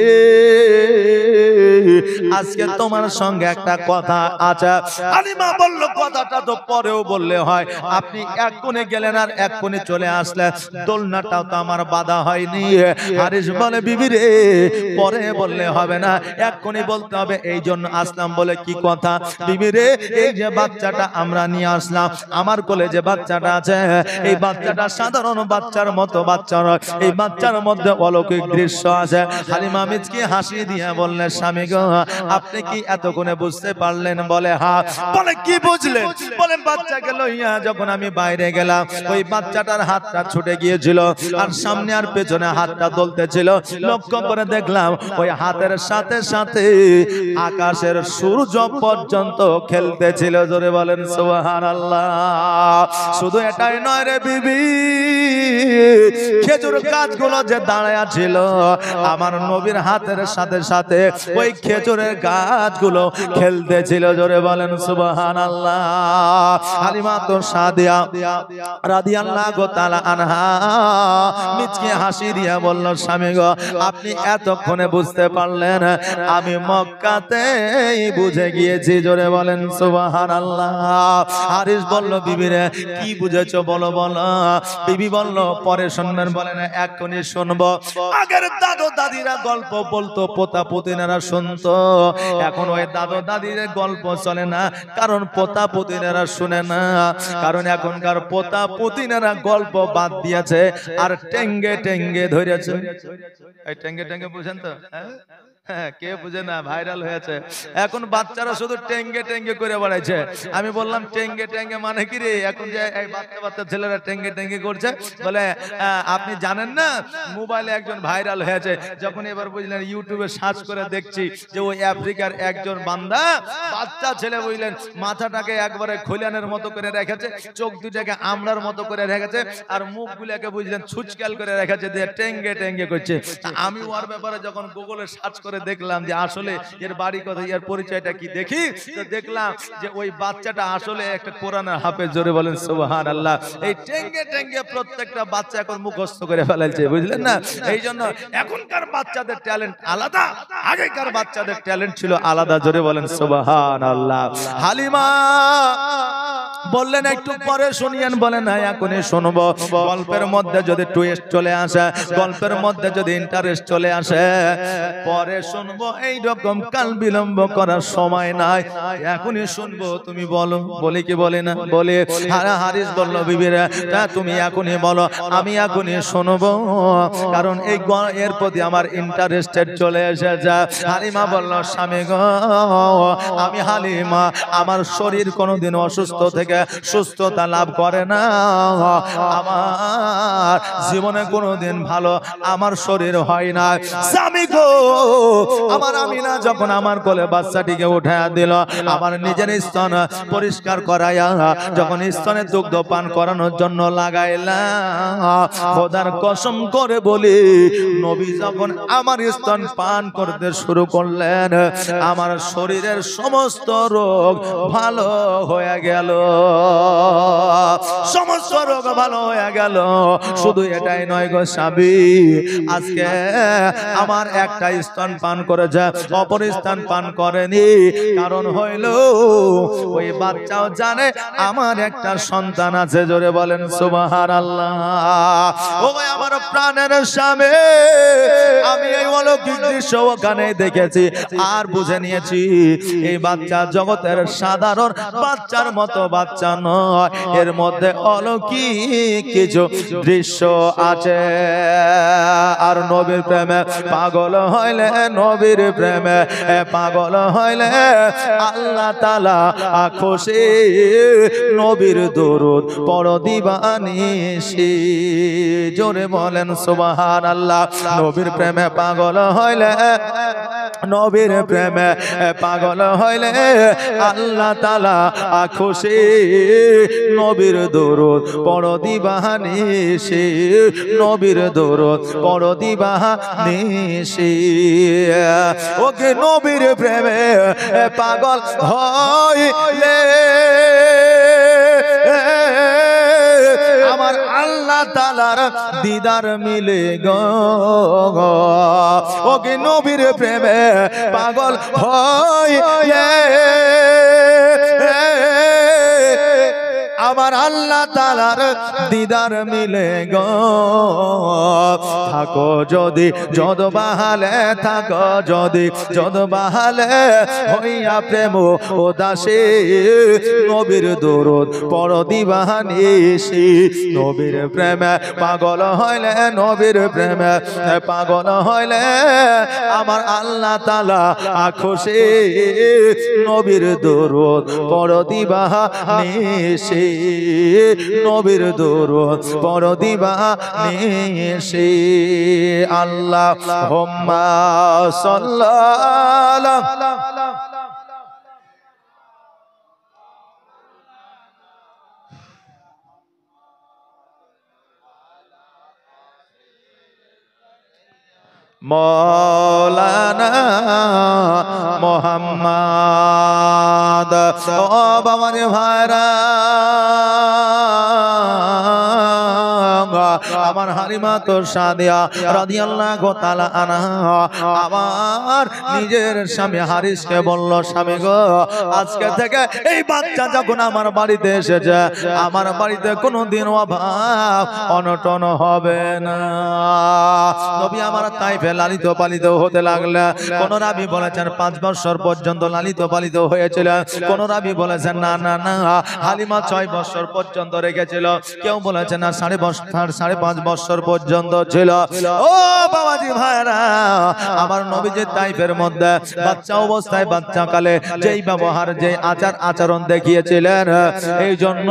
আজকে তোমার সঙ্গে একটা কথা আছে হালিমা বলল কথাটা তো পরেও বললে হয় আপনি এক কোণে গেলেন আর এক কোণে চলে আসলে দোলনাটাও তো আমার বাধা হয়নি। হারিস বলে বিবি রে পরে বললে হবে না, এক্ষুনি বলতে হবে, এই জন্য আসলাম। বলে কি কথা? বিবি রে এই যে বাচ্চাটা আমরা নিয়ে আসলাম, আমার কোলে যে বাচ্চাটা আছে, এই বাচ্চাটা সাধারণ বাচ্চার মতো বাচ্চা নয়, এই বাচ্চার মধ্যে অলৌকিক দৃশ্য আছে। হালিমা মিচকি হাসি দিয়ে বললেন স্বামী গো আপনি কি এতক্ষণে বুঝতে পারলেন? বলে হ্যাঁ। বলে কি বুঝলেন? বলে বাচ্চাকে লইয়া যখন আমি বাইরে গেলাম, ওই বাচ্চাটার হাতটা ছুটে গিয়েছিল আর সামনে আর পেছনে হাতটা দলতেছিল। লক্ষ্য করে দেখলাম ওই হাতের সাথে সাথে আকাশের সূর্য পর্যন্ত খেলতেছিল। জোরে বলেন সুবহানাল্লাহ। শুধু এটাই নয় রে বিবি, খেজুর গাছগুলো যে দাঁড়ায়া ছিল আমার নবীর হাতের সাথে সাথে ওই খেজুরের গাছগুলো খেলতেছিল। জোরে বলেন সুবহানাল্লাহ। হালিমা তো সাদিয়া রাদিয়াল্লাহু তাআলা আনহা মিচকে হাসি দিয়া বলল স্বামী গো আপনি এতক্ষণে বুঝতে পারলেন? আমি মক্কাতেই বুঝে গিয়েছি। জোরে বলেন সুবহানাল্লাহ। হারিস বলল বিবি রে কি বুঝেছো বলো বলো। বিবি বলল পরে শুনবেন। বলে না এক্ষুনি শুনবো। আগের দাদু দাদিরা গল্প বলতো, পোতা পুতিনেরা শুনতো, এখন ওই দাদু দাদির গল্প চলে না, কারণ পোতা পুতিনেরা শুনে না। কারণ এখনকার পোতা পুতিনেরা গল্প বাদ দিয়েছে আর টেঙ্গে টেঙ্গে ধরেছে। এই টেঙ্গে টেঙ্গে বুঝেন তো? হ্যাঁ, কে বুঝে না, ভাইরাল হয়েছে এখন। বাচ্চারা শুধু টেঙ্গে টেঙ্গে করে বেড়াইছে। আমি বললাম টেঙ্গে টেঙ্গে মানে কি রে? এখন যে এই বাচ্চা বাচ্চা ছেলেরা টেঙ্গে টেঙ্গে করছে, বলে আপনি জানেন না মোবাইলে একজন ভাইরাল হয়েছে। যখন এবার বুঝলেন ইউটিউবে সার্চ করে দেখছি যে ওই আফ্রিকার একজন বান্দা বাচ্চা ছেলে বুঝলেন মাথাটাকে একবারে খোলানের মতো করে রেখেছে, চোখ দুটাকে আমড়ার মতো করে রেখেছে, আর মুখগুলোকে বুঝলেন ছুচকাল করে রেখেছে, দিয়ে টেঙ্গে টেঙ্গে করছে। আমি ওর ব্যাপারে যখন গুগলে সার্চ করে দেখলাম যে আসলে এর বাড়ি কোথায়, এর পরিচয়টা কি, দেখি তো দেখলাম যে ওই বাচ্চাটা আসলে একটা কোরআনের হাফেজ। জোরে বলেন সুবহানাল্লাহ। এই টেঙ্গে টেঙ্গে প্রত্যেকটা বাচ্চা এখন মুখস্থ করে ফেলাইছে, বুঝলেন না? এই জন্য এখনকার বাচ্চাদের ট্যালেন্ট আলাদা, আগেকার বাচ্চাদের ট্যালেন্ট ছিল আলাদা। জোরে বলেন সুবহানাল্লাহ। হালিমা বললেন একটু পরে শুনিয়েন। বলেন না এখনই শুনবো। গল্পের মধ্যে যদি টুইস্ট চলে আসে, গল্পের মধ্যে যদি ইন্টারেস্ট চলে আসে পরে শুনবো, এই রকম কাল বিলম্ব করার সময় নাই, এখনই শুনবো। তুমি বলো। বলি কি বলে না? বলে হারিস বলল বিবিরা তুমি এখনই বলো, আমি এখনই শুনবো, কারণ এই এর প্রতি আমার ইন্টারেস্টেড চলে এসেছে। হালিমা বলল স্বামী গো আমি হালিমা, আমার শরীর কোনোদিন অসুস্থ থেকে সুস্থতা লাভ করে না, আমার জীবনে কোনোদিন ভালো আমার শরীর হয় না। স্বামী গো আমার আমিনা যখন আমার কোলে বাচ্চাটিকে উঠায়া দিল, আমার নিজের স্তন পরিষ্কার করাইয়া যখন স্তনে দুগ্ধ পান করানোর জন্য লাগাইলাম, খোদার কসম করে বলি নবী যখন আমার স্তন পান করতে শুরু করলেন, আমার শরীরের সমস্ত রোগ ভালো হয়ে গেল, সমস্ত রোগ ভালো হয়ে গেল। শুধু এটাই নয় গো স্বামী, আজকে আমার একটা স্তন পান করেছে, অপর স্তন পান করেনি। কারণ হইল ওই বাচ্চাও জানে আমার একটা সন্তান আছে। জোরে বলেন সুবহানাল্লাহ। ও আমার প্রাণের স্বামী, আমি এই অলৌকিক দৃশ্য ওখানে দেখেছি আর বুঝে নিয়েছি এই বাচ্চা জগতের সাধারণ বাচ্চার মতো বাচ্চা নয়, এর মধ্যে অলৌকিক কিছু দৃশ্য আছে। আর নবীর প্রেমে পাগল হইলে, নবীর প্রেমে পাগল হইলে আল্লাহ তাআলা খুশি। নবীর দরুদ পড়ো দিবানিশি। জোরে বলেন সুবহানাল্লাহ। নবীর প্রেমে পাগল হইলে, নবীর প্রেমে পাগল হইলে আল্লাহ তাআলা খুশি। নবীর দরুদ পড়ো দিবানিশি, নবীর দরুদ পড়ো দিবানিশি। ওকে নবীর প্রেমে পাগল হইলে আমার আল্লাহ তাআলার দিদার মিলে গো। ওকে নবীর প্রেমে পাগল হইলে আমার আল্লাহ তাআলার দিদার মিলে গো থাকো যদি যদ বাহালে থাকো যদি যদ বাহালে হইয়া প্রেম উদাসী নবীর দরুদ পড় দিবানিশি নবীর প্রেমে পাগল হইলে নবীর প্রেমে পাগল হইলে আমার আল্লাহ তাআলা খুশি নবীর দরুদ পড় দিবানিশি নবীর দরুদ পড় দিবানিশি আল্লাহুম্মা সাল্লাল্লাহু মৌলানা মোহাম্মদ ও বাবার ভাইরা আমার হালিমা তো সাদিয়া রাদিয়াল্লাহু তাআলা আনহা আমার নিজের স্বামী হারিসকে বলল স্বামী গো আজকে থেকে এই বাচ্চা যখন আমার বাড়িতে এসেছে আমার বাড়িতে কোনোদিন অভাব অনটন হবে না নবী আমার তাইফে লালিত পালিত হতে লাগলে কোন রাবী বলেছেন 5 বছর পর্যন্ত লালিত পালিত হয়েছিল কোন রাবী বলেছেন না না না হালিমা 6 বছর পর্যন্ত রেখেছিল কেউ বলেছেন না 5.5 বছর পর্যন্ত ছিল ও বাবাজি ভাইরা আমার নবীজি তাইফের মধ্যে বাচ্চা অবস্থায় বাচ্চা কালে যেই ব্যবহার যেই আচার আচরণ দেখিয়েছিলেন এই জন্য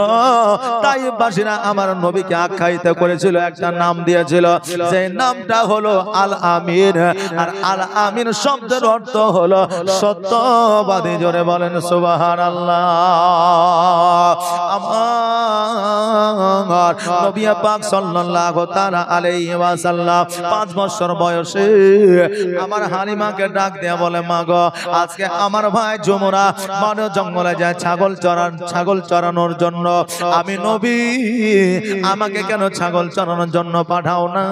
তাইফবাসীরা আমার নবীকে আখ্যায়িত করেছিল একটা নাম দিয়েছিল যে নামটা হলো আল আমিন আর আল আমিন শব্দের অর্থ হলো সত্যবাদী জোরে বলেন সুবহানাল্লাহ আমার নবী পাক সাল্লাল্লাহু তাআলা আলাইহি ওয়াসাল্লাম 5 বছর বয়সে আমার হালিমাকে ডাক দেয়া বলে মা গো আজকে আমার ভাই জুমরা বন জঙ্গলে যায় ছাগল চরানোর জন্য আমি নবী আমাকে কেন ছাগল চরানোর জন্য পাঠাও না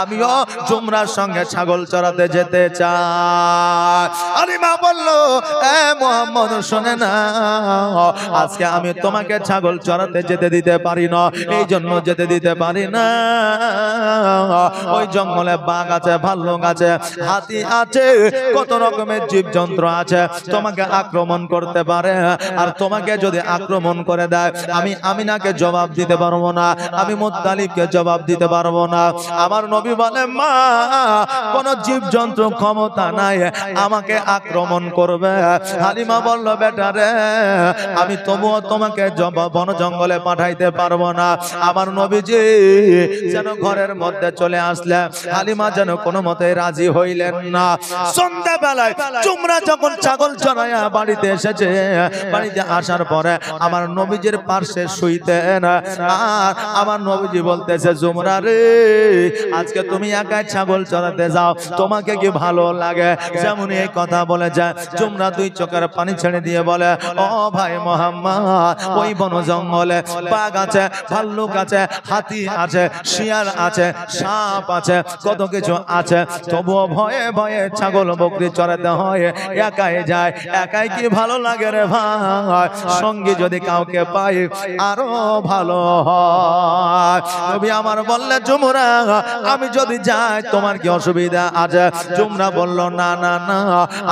আমিও জুমরার সঙ্গে ছাগল চরাতে যেতে চাই হালিমা বলল এ মুহাম্মদ শুনে না আজকে আমি তোমাকে ছাগল চরাতে যেতে দিতে পারি না এই জন্য যেতে দিতে পারি না ওই জঙ্গলে বাঘ আছে ভাল্লুক আছে হাতি আছে কত রকমের জীবজন্তু আছে তোমাকে আক্রমণ করতে পারে আর তোমাকে যদি আক্রমণ করে দেয় আমি আমিনাকে জবাব দিতে পারবো না আমি মুত্তালিবকে জবাব দিতে পারবো না আমার নবী বলে মা কোন জীবজন্তু ক্ষমতা নাই আমাকে আক্রমণ করবে হালিমা বলল বেটা রে আমি তবুও তোমাকে বন জঙ্গলে পাঠাইতে পারবো না আমার নবীজি যেন ঘরের মধ্যে চলে আসলে হালিমা যেন কোনো মতে রাজি হইলেন না সন্ধ্যা বেলায় জুমরা যখন ছাগল চড়াইয়া বাড়িতে এসেছে বাড়িতে আসার পরে আমার নবীজির পাশে শুইতেন আর আমার নবীজি বলতেছে জুমরা রে আজকে তুমি একাই ছাগল চড়াতে যাও তোমাকে কি ভালো লাগে যেমন এই কথা বলে যায় জুমরা 2 চোখের পানি ছেড়ে দিয়ে বলে ও ভাই মোহাম্মদ ওই বন জঙ্গলে বাঘ আছে ভাল্লুক আছে হাতি আছে শিয়াল আছে সাপ আছে কত কিছু আছে তবুও ভয়ে ভয়ে ছাগল বকরি চড়াতে হয় একাই যায় একাই কি ভালো লাগে রে ভাই সঙ্গে যদি কাউকে পাই আরো ভালো হয় নবী আমার বললে জুমরা আমি যদি যাই তোমার কি অসুবিধা আছে জুমরা বলল না না না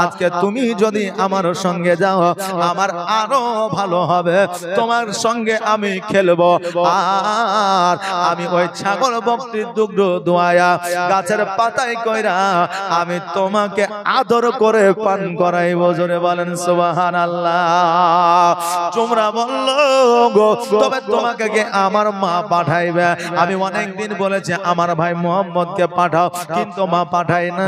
আজকে তুমি যদি আমার সঙ্গে যাও আমার আরো ভালো হবে তোমার সঙ্গে আমি খেলবো আর আমি ওই ছাগল বকরির দুগ্ধ দোয়ায়া গাছের পাতায় কইরা আমি তোমাকে আদর করে পান করাইবো জোরে বলেন সুবহানাল্লাহ তোমরা বললো গো তবে তোমাকে কে আমার মা পাঠাইবে আমি অনেকদিন বলেছি আমার ভাই মুহাম্মদকে পাঠাও কিন্তু মা পাঠাই না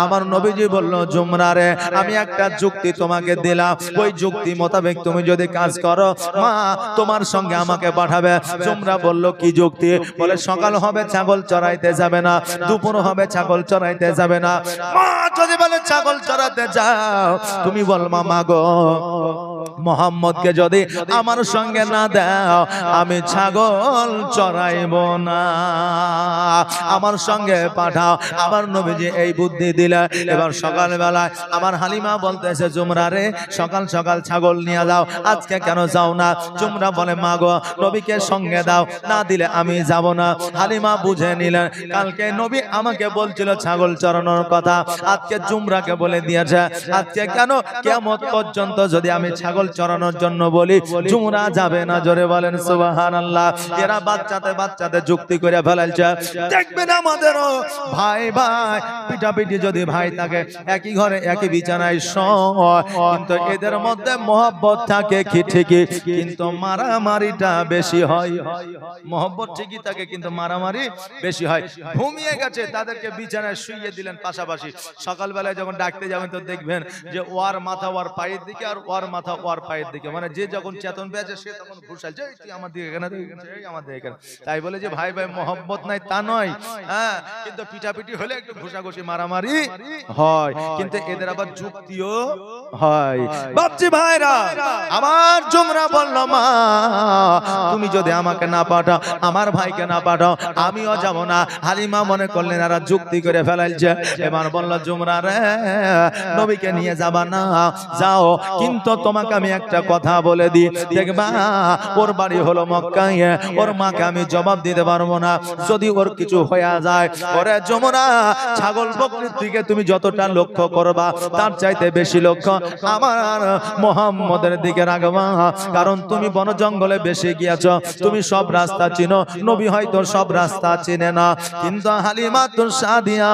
আমার নবীজি বলল জুমরা রে আমি একটা যুক্তি তোমাকে দিলাম ওই যুক্তি মোতাবেক তুমি যদি কাজ করো মা তোমার সঙ্গে আমাকে পাঠাবে জুমরা বলল কি যুক্তি বলে সকাল হবে ছাগল চড়াইতে যাবে না দুপুর হবে ছাগল চড়াইতে যাবে না মা যদি বলে ছাগল চড়াতে যাও তুমি বল মা গো মোহাম্মদকে যদি আমার সঙ্গে না দাও আমি ছাগল চড়াইব না, আমার সঙ্গে পাঠাও। আমার নবীজি এই বুদ্ধি দিলেন। এবার সকালবেলায় আমার হালিমা বলতেছে জুমরা রে সকাল সকাল ছাগল নিয়ে যাও, আজকে কেন যাও না? জুমরা বলে মা গো নবীকে সঙ্গে দাও, না দিলে আমি যাব না। হালিমা বুঝে নিলেন কালকে নবী আমাকে বলছিল ছাগল চড়ানোর কথা, আজকে জুমরাকে বলে দিয়েছে। আজকে কেন কিয়ামত পর্যন্ত যদি আমি ছাগল চড়ানোর জন্য বলি জুমরা যাবে না। জোরে বলেন সুবহানাল্লাহ। এরা বাচ্চাতে যুক্তি করে ফেলাইছে। দেখবেন আমাদেরও ভাই ভাই পিটাপিটি যদি ভাই থাকে একই ঘরে একই বিছানায় শোয়, কিন্তু এদের মধ্যে মহব্বত থাকে কি ঠিকই, কিন্তু মারামারিটা বেশি হয়। মহব্বত ঠিকই থাকে কিন্তু মারামারি বেশি হয়। ঘুমিয়ে গেছে তাদেরকে বিছানায় শুইয়ে দিলেন পাশাপাশি। সকালবেলায় যখন ডাকতে যাবেন তো দেখবেন যে ওর মাথা ওর পায়ের দিকে আর ওর মাথা ওর পায়ের দিকে, মানে যে যখন চেতন পেয়েছে সে তখন ঘুষাইছে তুই আমার দিকে এখানে আমাদের এখানে। তাই বলে যে ভাই ভাই মহব্বত নাই তা নয়, হ্যাঁ, কিন্তু পিটাপিটি হলে একটু ঘুষাঘুষি মারামারি হয়, কিন্তু এদের আবার যুক্তিও হয়। বাপজি ভাইরা আমার জুমরা বলল মা তুমি যদি আমাকে না পাঠাও আমার ভাইকে না পাঠাও আমিও যাব না। হালিমা মনে করলেন এরা যুক্তি করে ফেলাইছে। এবার বলল জুমরা রে নবীকে নিয়ে যাবা না যাও, কিন্তু তোমাকে আমি একটা কথা বলে দিই, দেখবা ওর বাড়ি হলো মক্কায়, ওর মাকে আমি জবাব দিতে পারবো না যদি ওর কিছু হয়ে যায়। ওরে জুমরা ছাগল বকরির দিকে তুমি যতটা লক্ষ্য করবা তার চাইতে বেশি লক্ষ্য আমার মুহাম্মদের দিকে রাখবা, কারণ তুমি বন জঙ্গলে বেশি গিয়েছ, তুমি সব রাস্তা চিনো, নবী হয়তো সব রাস্তা চিনে না। কিন্তু হালিমাতুস সাদিয়া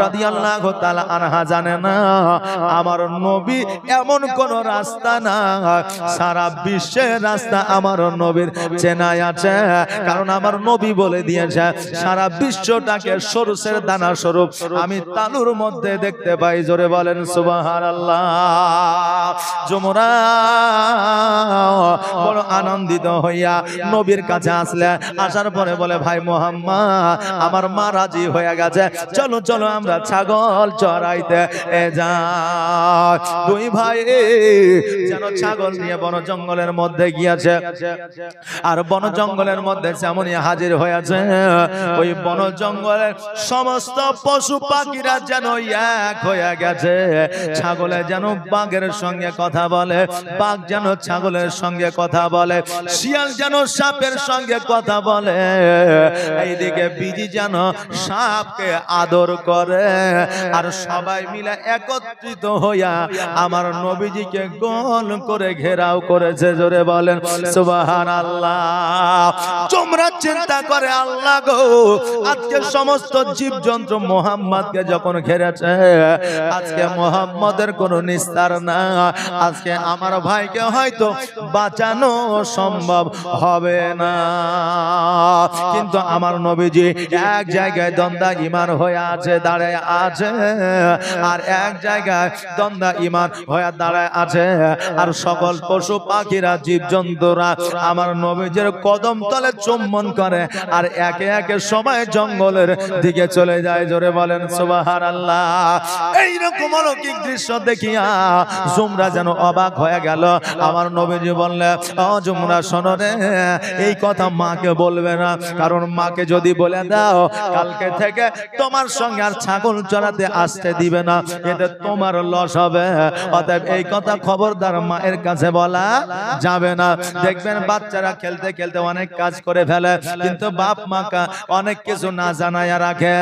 রাদিয়াল্লাহু তাআলা আনহা জানে না আমার নবী এমন কোন রাস্তা না, সারা বিশ্বের রাস্তা আমার নবীর চেনাই আছে, কারণ আমার নবী বলে দিয়েছে সারা বিশ্বটাকে সরষের দানা স্বরূপ আমি তালুর মধ্যে দেখতে পাই। জোরে বলেন সুবহানাল্লাহ। জুমরা বড় আনন্দিত হইয়া নবীর কাছে আসলে, আসার পরে বলে ভাই মুহাম্মদ আমার মা রাজি হয়ে গেছে, চলো চলো আমরা ছাগল চড়াইতে যাই। দুই ভাই যেন ছাগল নিয়ে বন জঙ্গলের মধ্যে গিয়েছে, আর বন জঙ্গলের মধ্যে যেমনই হাজির হয়েছে ওই বন জঙ্গলের সমস্ত পশু পাখিরা যেন এক হয়ে গেছে। ছাগলে যেন বাঘের সঙ্গে কথা বলে, বাঘ যেন ছাগলের সঙ্গে কথা বলে, শিয়াল যেন সাপের সঙ্গে কথা বলে, এইদিকে বিজি যেন সাপকে আদর করে, আর সবাই মিলে একত্রিত হইয়া আমার নবীজিকে গোল করে ঘেরাও করেছে। জোরে বলেন সুবহানাল্লাহ। তোমরা চিন্তা করে আল্লাহ গো আজকে সমস্ত জীবজন্তু মুহাম্মদকে যখন ঘেরেছে, আজকে মুহাম্মদের কোনো নিস্তার না, আজকে আমার ভাইকে হয়তো বাঁচানো সম্ভব হবে না। কিন্তু আমার নবীজি এক জায়গায় দ্বন্দ্ব ঈমান হয়ে আছে দাঁড়ায় আছে, আর এক জায়গায় দ্বন্দ্ব ঈমান হয়ে দাঁড়ায় আছে, আর সকল পশু পাখিরা জীবজন্তুরা আমার নবীজির কদম তলে চুম্বন করে, আর একে একে সবাই জঙ্গলের দিকে চলে যায়। জোরে বলেন সুবহানাল্লাহ। এইরকম অলৌকিক দৃশ্য দেখিয়া জুমরা যেন অবাক হয়ে গেল। আমার নবীজি বললেন ও জুমরা শোনো রে, এই কথা মাকে বলবে না, কারণ মাকে যদি বলে দাও কালকে থেকে তোমার সঙ্গে আর ছাগল চড়াতে আসতে দিবে না, এতে তোমার লস হবে। অতএব এই কথা খবরদার মায়ের কাছে বলা যাবে না। দেখবেন বাচ্চারা খেলতে খেলতে অনেক কাজ করে ফেলে, কিন্তু বাপ মাকে অনেক কিছু না জানায় রাখে।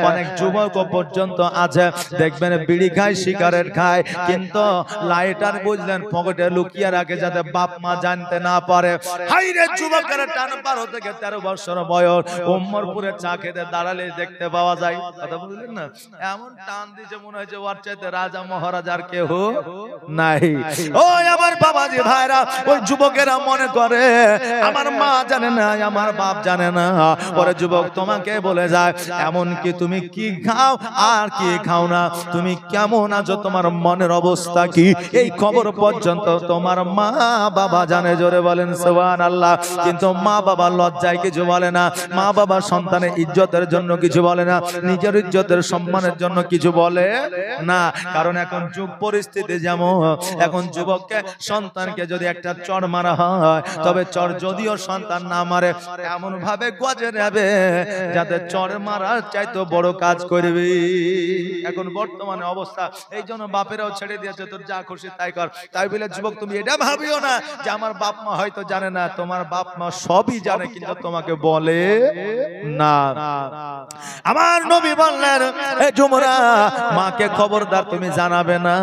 অনেক যুবক পর্যন্ত আছে দেখবেন বিড়ি খায় সিগারেট খায়, কিন্তু লাইটার বুঝলেন পকেটে লুকিয়ে রাখে যাতে বাপ মা জানতে না পারে। হাইরে যুবকের টান 12 থেকে 13 বছর বয়স উম্মরপুরে চা খেতে দাঁড়ালে দেখতে পাওয়া যায়। কথা বুঝলেন না? এমন টান দিছে মনে হচ্ছে ওর চাইতে রাজা মহারাজার কেউ নাই। ওই আমার বাবাজি ভাইরা, ওই যুবকেরা মনে করে আমার মা জানে না, আমার বাপ জানে না। পরে যুবক তোমাকে বলে যায় এমন কি তুমি কি খাও আর কি খাও না, তুমি কেমন আছো, তোমার মনের অবস্থা কি, এই খবর পর্যন্ত তোমার মা বাবা জানে। জোরে বলেন সুবহানাল্লাহ। কিন্তু মা বাবা লজ্জায় কিছু বলে না, মা বাবা সন্তানের ইজ্জতের জন্য কিছু বলে না, নিজের ইজ্জতের সম্মানের জন্য কিছু বলে না, কারণ এখন যুগ পরিস্থিতি যেমন, এখন যুবককে সন্তানকে যদি একটা চড় মারা হয়, তবে চড় যদিও সন্তান না মারে, এমন ভাবে গজে নেবে যাতে চড় মারার চাইতো বড় কাজ করবি। এখন বর্তমানে অবস্থা এই জন্য বাপেরাও ছেড়ে দিয়েছে, তোর যা খুশি তাই কর। তাই বলে যুবক তুমি এটা ভাবিও না যে আমার বাপ মা হয়তো জানে না, তোমার বাপ মা সবই জানে, কিন্তু তোমাকে বলে না। আমার নবী বললেন, জুমরা মাকে খবরদার তুমি জানাবে না।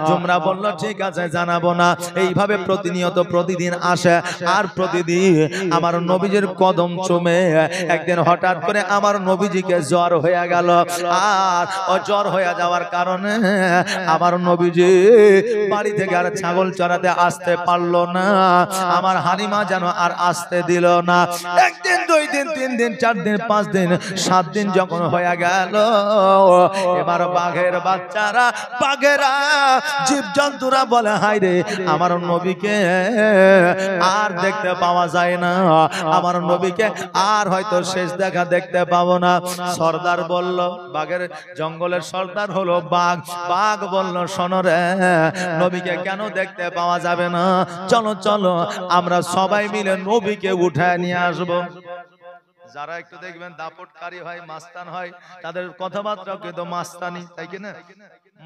জুমরা বলল ঠিক আছে জানাবো না। এইভাবে প্রতিনিয়ত প্রতিদিন আসে, আর প্রতিদিন আমার নবীজির কদম চুমে। একদিন হঠাৎ করে আমার নবীজিকে জ্বর হয়ে গেল, আর ও জ্বর হয়ে যাওয়ার কারণে আমার নবীজি বাড়ি থেকে আর ছাগল চড়াতে আসতে পারলো না। আমার হালিমা যেন আর আসতে দিল না। একদিন, দুই দিন, 3 দিন, 4 দিন, 5 দিন, 7 দিন যখন হয়ে গেল, এবার বাঘের বাচ্চারা, বাঘেরা, জীবজন্তুরা বলে হায় রে, আমার নবীকে আর দেখতে পাওয়া যায় না, আমার নবীকে আর হয়তো শেষ দেখা দেখতে পাবো না। সর্দার বলল, বাঘের জঙ্গলের সর্দার হলো বাঘ। বাঘ বলল, শোনো রে, নবীকে কেন দেখতে পাওয়া যাবে না? চলো চলো আমরা সবাই মিলে নবীকে উঠায় নিয়ে আসবো। যারা একটু দেখবেন দাপটকারী হয়, মাস্তান হয়, তাদের কথাবার্তাও কিন্তু মাস্তানি, তাই কি না?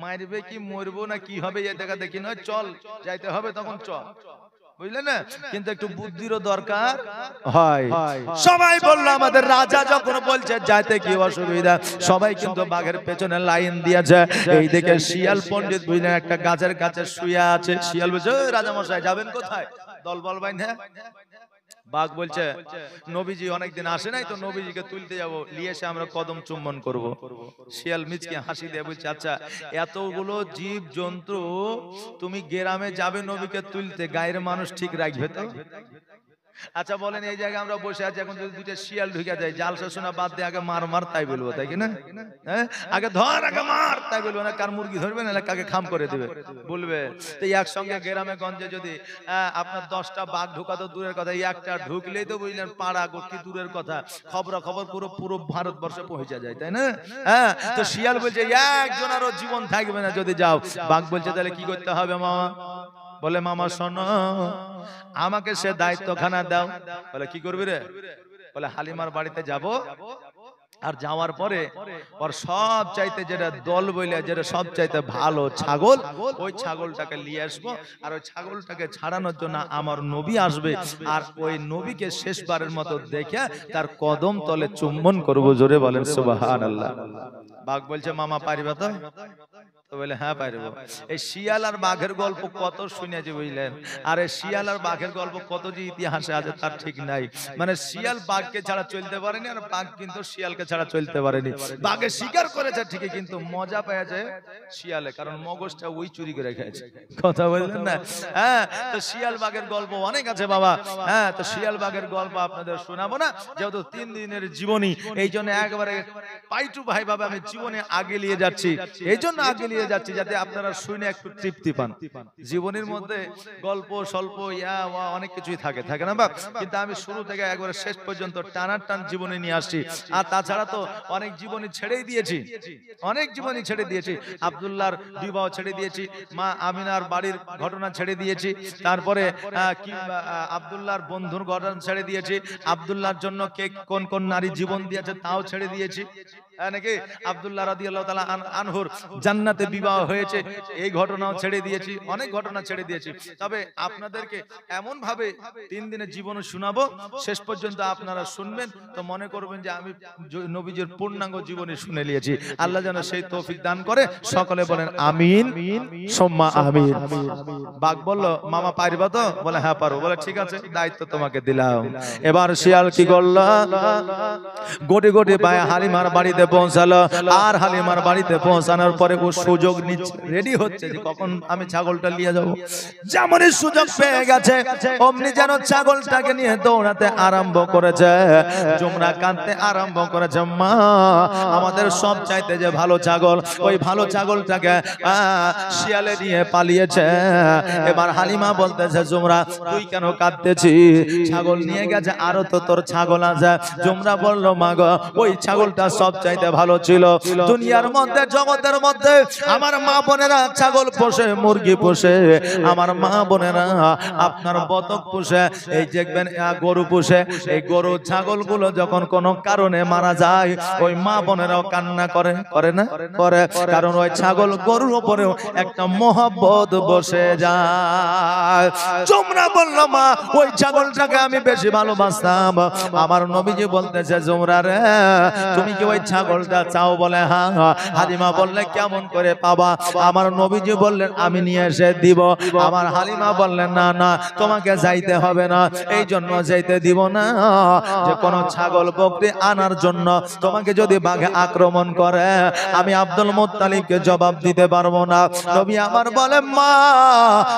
মারবে কি মরবো না কি হবে এই দেখা দেখি নয়, চল যাইতে হবে তখন চল, বুঝলে না? কিন্তু একটু বুদ্ধিরও দরকার হয়। সবাই বললো আমাদের রাজা যখন বলছে যাইতে কি অসুবিধা, সবাই কিন্তু বাঘের পেছনে লাইন দিয়েছে। এই দিকে শিয়াল পণ্ডিত বুঝলেন একটা গাছের কাছে শুয়ে আছে। শিয়াল বলছে, রাজা মশাই যাবেন কোথায়? দল বল বাইন্ধে। বাঘ বলছে, নবীজি অনেকদিন আসে নাই তো, নবীজিকে তুলতে যাবো, নিয়ে এসে আমরা কদম চুম্বন করব। শিয়াল মিচকে হাসি দিয়ে বলছে, আচ্ছা এতগুলো জীব জন্তু তুমি গ্রামে যাবে নবীকে তুলতে, গায়ের মানুষ ঠিক রাখবে তো? আচ্ছা বলেন, এই জায়গায় আমরা বসে আছি, এখন যদি দুইটা শিয়াল ঢুকে যায়, জালসা শোনা বাদ দিয়ে আগে মার মার তাই বলবো, তাই কিনা? হ্যাঁ, আগে ধর আগে মার তাই বলবো না? কার মুরগি ধরবে না কাকে খাম করে দিবে বলবে? তো একসঙ্গে গ্রামে গঞ্জে যদি আপনার 10টা বাঘ ঢুকা তো দূরের কথা, একটা ঢুকলেই তো বুঝলেন পাড়া গোষ্ঠী দূরের কথা, খবর পুরো ভারতবর্ষে পৌঁছে যায়, তাই না? হ্যাঁ, তো শিয়াল বলছে একজনেরও জীবন থাকবে না যদি যাও। বাঘ বলছে তাহলে কি করতে হবে মামা? বলে, মামা শোনো, আমাকে সে দায়িত্বখানা দাও। বলে, কি করবি রে? বলে, হালিমার বাড়িতে যাব, আর যাওয়ার পরে ওর সব চাইতে যেটা দল বইলে যেটা সব চাইতে ভালো ছাগল, ওই ছাগলটাকে নিয়ে আসবো, আর ওই ছাগলটাকে ছাড়ানোর জন্য আমার নবী আসবে, আর ওই নবীকে শেষবারের মতো দেখে তার কদম তলে চুম্বন করবো। জোরে বলেন সুবহানাল্লাহ। বাঘ বলছে, মামা পারিবা তো? তো বলে, হ্যাঁ পারবো। এই শিয়াল আর বাঘের গল্প কত শুনেছি বুঝলেন, আর এই শিয়াল আর বাঘের গল্প কত যে ইতিহাসে আছে তার ঠিক নাই। মানে শিয়াল বাঘকে ছাড়া চলতে পারেনি, আর বাঘ কিন্তু শিয়ালকে ছাড়া চলতে পারেনি। বাঘে শিকার করেছে ঠিকই, কিন্তু মজা পেয়েছে শিয়ালে, কারণ মগজটা ওই চুরি করে খেয়েছে। কথা বললেন না? হ্যাঁ, তো শিয়াল বাঘের গল্প অনেক আছে বাবা। হ্যাঁ, তো শিয়াল বাঘের গল্প আপনাদের শোনাবো না, যেহেতু 3 দিনের জীবনী, এই জন্য একবারে পাইটু ভাই বাবা আমি জীবনে আগে নিয়ে যাচ্ছি, এই জন্য আগে নিয়ে যাচ্ছি যাতে আপনারা শুনে একটু তৃপ্তি পান। জীবনের মধ্যে গল্প স্বল্প অনেক কিছুই থাকে না বাপ, কিন্তু আমি শুরু থেকে একবারে শেষ পর্যন্ত টানাটান জীবনী নিয়ে আসছি। আর তাছাড়া তো অনেক জীবনী ছেড়েই দিয়েছি, অনেক জীবনী ছেড়ে দিয়েছি। আব্দুল্লাহর বিবাহ ছেড়ে দিয়েছি, মা আমিনার বাড়ির ঘটনা ছেড়ে দিয়েছি, তারপরে আব্দুল্লাহর বন্ধুর ঘটনা ছেড়ে দিয়েছি, আব্দুল্লাহর জন্য কে কোন কোন নারী জীবন দিয়েছে তাও ছেড়ে দিয়েছি, নাকি আব্দুল্লাহ রাদিয়াল্লাহু তাআলা আনহুর জান্নাতে বিবাহ হয়েছে এই ঘটনাও ছেড়ে দিয়েছি, অনেক ঘটনা ছেড়ে দিয়েছি। তবে আপনাদেরকে এমন ভাবে 3 দিনের জীবন শোনাবো, শেষ পর্যন্ত আপনারা শুনবেন তো মনে করবেন যে আমি নবীজির পূর্ণাঙ্গ জীবনী শুনে নিয়েছি। আল্লাহ যেন সেই তৌফিক দান করে। সকলে বলেন আমিন সুম্মা আমিন। বাঘ বলল, মামা পারবা তো? বলে, হ্যাঁ পারবো। বলে, ঠিক আছে, দায়িত্ব তোমাকে দিলাম। এবার শিয়াল কি করলো? গোটি গোটি পায়ে হালিমার বাড়িতে পৌঁছালো, আর হালিমার বাড়িতে পৌঁছানোর পরে ও সুযোগ নিচ্ছে, রেডি হচ্ছে যে কখন আমি ছাগলটা নিয়ে যাব। যেমনই সুযোগ পেয়ে গেছে অমনি যেন ছাগলটাকে নিয়ে দৌড়াতে আরম্ভ করেছে। জুমরা কাঁদতে আরম্ভ করেছে, মা আমাদের সব চাইতে যে ভালো ছাগল, ওই ভালো ছাগলটাকে শিয়ালে নিয়ে পালিয়েছে। এবার হালিমা বলতেছে, জুমরা তুই কেন কাঁদতেছিস? ছাগল নিয়ে গেছে, আরো তো তোর ছাগল আছে। জুমরা বলল, মা গো ওই ছাগলটা সব চাইতে চাইতে ভালো ছিল। দুনিয়ার মধ্যে জগতের মধ্যে আমার মা বোনেরা ছাগল পোষে, মুরগি পোষে, আমার মা বোনেরা আপনার বতক পোষে, এই দেখবেন গরু পোষে। এই গরু ছাগল গুলো যখন কোনো কারণে মারা যায় ওই মা বোনেরাও কান্না করে, করে না? করে। কারণ ওই ছাগল গরুর উপরেও একটা মহব্বত বসে যায়। তোমরা বললো মা ওই ছাগলটাকে আমি বেশি ভালোবাসতাম। আমার নবীজি বলতেছে জুমরা রে তুমি কি ওই ছাগলটা চাও? বলে হ্যাঁ। হালিমা বললে কেমন করে পাবা? আমার নবীজি বললেন আমি নিয়ে এসে দিব। আমার হালিমা বললেন না না তোমাকে যাইতে হবে না, এই জন্য যাইতে দিব না যে কোনো ছাগল বকরি আনার জন্য তোমাকে যদি বাঘে আক্রমণ করে আমি আব্দুল মুত্তালিবকে জবাব দিতে পারবো না। নবী আমার বলে মা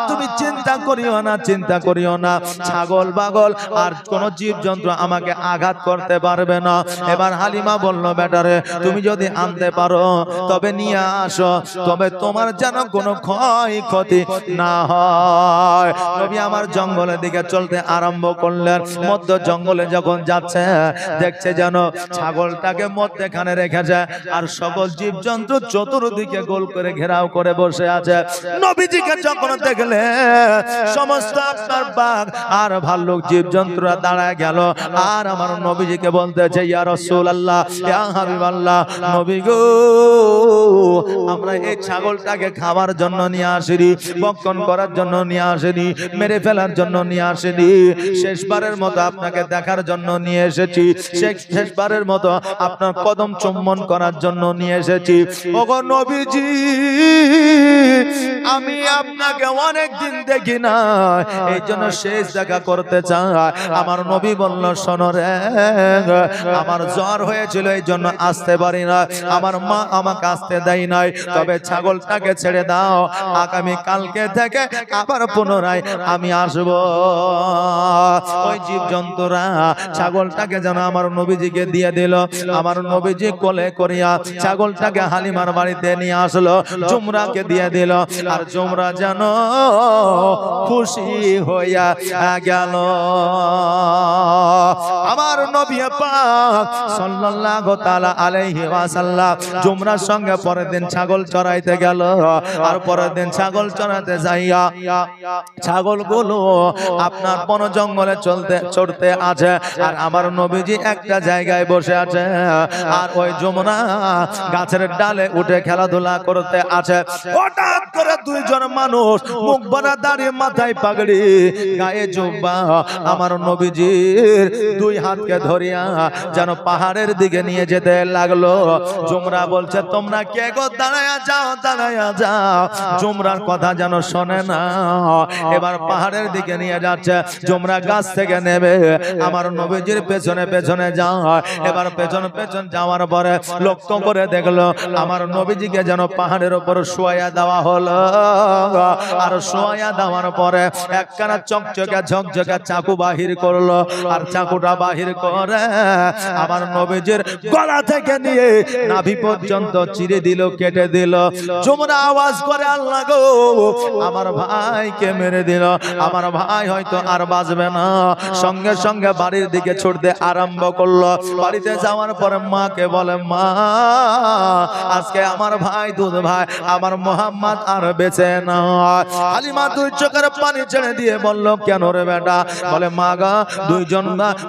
তুমি চিন্তা করিও না, চিন্তা করিও না, ছাগল বাগল আর কোন জীবজন্তু আমাকে আঘাত করতে পারবে না। এবার হালিমা বলল বেটারে তুমি যদি আনতে পারো তবে নিয়ে আসো, তবে তোমার যেন কোনো ক্ষয়ক্ষতি না হয়। নবী আমার জঙ্গলের দিকে চলতে আরম্ভ করলেন। মধ্য জঙ্গলে যখন যাচ্ছে দেখছে যেন ছাগলটাকে মধ্যখানে রেখেছে আর সকল জীবজন্তু চতুর্দিকে গোল করে ঘেরাও করে বসে আছে। নবীজিকে যখন দেখলে সমস্ত আপনার বাঘ আর ভাল্লুক জীবজন্তুরা দাঁড়ায় গেল আর আমার নবীজিকে বলতেছে ইয়া রাসূলুল্লাহ ইয়া হাবিবাল্লাহ, নবী গো আমরা এই ছাগলটাকে খাবার জন্য নিয়ে আসিনি, ভক্ষণ করার জন্য নিয়ে আসিনি, মেরে ফেলার জন্য নিয়ে আসিনি, শেষবারের মতো আপনাকে দেখার জন্য নিয়ে এসেছি, শেষবারের মতো আপনার কদম চুম্বন করার জন্য নিয়ে এসেছি। ওগো নবীজি আমি আপনাকে অনেক দিন দেখি না, এই জন্য শেষ দেখা করতে চাই। আমার নবী বলল শোনো রে আমার জ্বর হয়েছিল এই জন্য আসতে পারি না, আমার মা আমাকে আসতে দেয় নাই, তবে ছাগলটাকে ছেড়ে দাও, আগামী কালকে থেকে আবার পুনরায় আমি আসব। ওই জীবজন্তুরা ছাগলটাকে যেন আমার নবীজিকে দিয়ে দিল। আমার নবীজি কোলে করিয়া ছাগলটাকে হালিমার বাড়িতে নিয়ে আসলো, জুমরাকে দিয়ে দিল আর জুমরা যেন খুশি হইয়া গেল। আমার নবী পাক সাল্লাল্লাহু তাআলা আলাইহি ওয়াসাল্লাম জুমরার সঙ্গে পরের দিন ছাগল চড়াইতে গেল। আর পরের দিন ছাগল চড়াতে যাইয়া ছাগলগুলো আপনার বন জঙ্গলে চড়তে আছে আর আমার নবীজি একটা জায়গায় বসে আছে আর ওই যমুনা গাছের ডালে উঠে খেলাধুলা করতে আছে। হঠাৎ করে দুইজন মানুষ মুখ ভরা দাড়ি, মাথায় পাগড়ি, গায়ে জুব্বা আমার নবীজির দুই হাতকে ধরিয়া যেন পাহাড়ের দিকে নিয়ে যেতে লাগলো। জুমরা বলছে তোমরা কে গো? দাঁড়ায়া যাও, দাঁড়ায়া যাও। জুমরার কথা যেন শোনে না। এবার পাহাড়ের দিকে নিয়ে যাচ্ছে। জুমরা গাছ থেকে নেমে আমার নবীজির পেছনে পেছনে যায়। এবার পেছন পেছন যাওয়ার পরে লক্ষ্য করে দেখলো আমার নবীজিকে যেন পাহাড়ের উপর শোয়া দেওয়া হলো। আর শোয়া দেওয়ার পরে একখানা চকচকে ঝকঝকে চাকু বাহির করলো আর চাকুটা বাহির করে আমার নবীজির গলা থেকে নিয়ে নাভি পর্যন্ত চিরে দিল, কেটে দিল। যমুনা আওয়াজ করে আল্লাহ গো আমার ভাইকে মেরে দিল, আমার ভাই হয়তো আর বাঁচবে না। সঙ্গে সঙ্গে বাড়ির দিকে ছুটতে আরম্ভ করলো। বাড়িতে যাওয়ার পরে মাকে বলে মা আজকে আমার ভাই দুধ ভাই আমার মোহাম্মদ আর বেঁচে না। হালিমা দুই চোখের পানি ছেড়ে দিয়ে বলল কেন রে বেটা? বলে মা গা দুইজন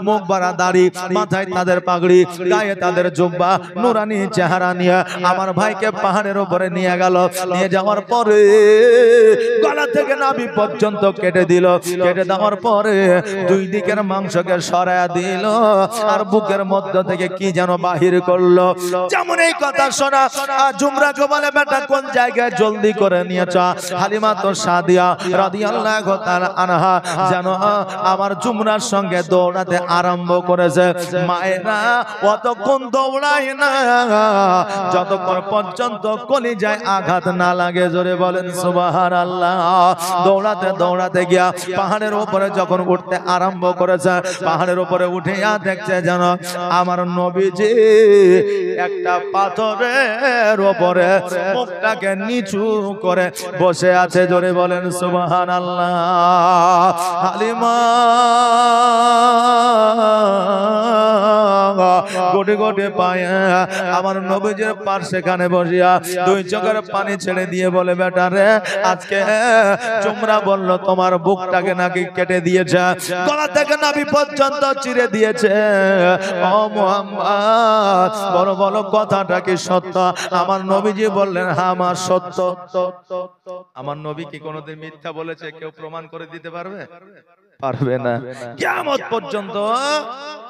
মুখ ভরা দাড়ি, মাথায় তাদের পাগড়ি, গায়ে তাদের জুব্বা, নুরানি চেহারা নিয়ে আমার ভাইকে পাহাড়ের উপরে নিয়ে গেল। নিয়ে যাওয়ার পরে গলা থেকে নাভি পর্যন্ত কেটে দিল। কেটে দেওয়ার পরে দুই দিকের মাংসকে সরায়া দিল আর বুকের মধ্য থেকে কি যেন বাহির করলো। যেমন এই কথা শোনা জুমরাকে বলে বেটা কোন জায়গায় জলদি করে নিয়ে চা। হালিমা তো সাদিয়া রাদিয়াল্লাহু তাআলা আনহা যেন আমার জুমরার সঙ্গে দৌড়াতে আরম্ভ করেছে। মায়েরা অতক্ষণ দৌড়ায় না যতক্ষণ পর্যন্ত কলিজায় আঘাত না লাগে। জোরে বলেন সুবহানাল্লাহ। দৌড়াতে দৌড়াতে গিয়া পাহাড়ের উপরে যখন উঠতে আরম্ভ করেছে, পাহাড়ের উপরে উঠিয়া দেখছে যেন আমার নবীজি একটা পাথরের উপরে মুখটাকে নিচু করে বসে আছে। জোরে বলেন সুবহানাল্লাহ। হালিমা গোটে গোটে পায়ে আমার নবীজির পার সেখানে বসিয়া দুই চোখের পানি ছেড়ে দিয়ে বলে, বেটা রে, আজকে তোমরা বললো তোমার বুকটাকে নাকি কেটে দিয়েছে, গলা থেকে নাভি পর্যন্ত চিরে দিয়েছে। ও মুহাম্মদ, বড় বড় কথাটা কি সত্য? আমার নবীজি বললেন, হ্যাঁ মা সত্য। আমার নবী কি কোনোদিন মিথ্যা বলেছে কেউ প্রমাণ করে দিতে পারবে? পারবে না, কিয়ামত পর্যন্ত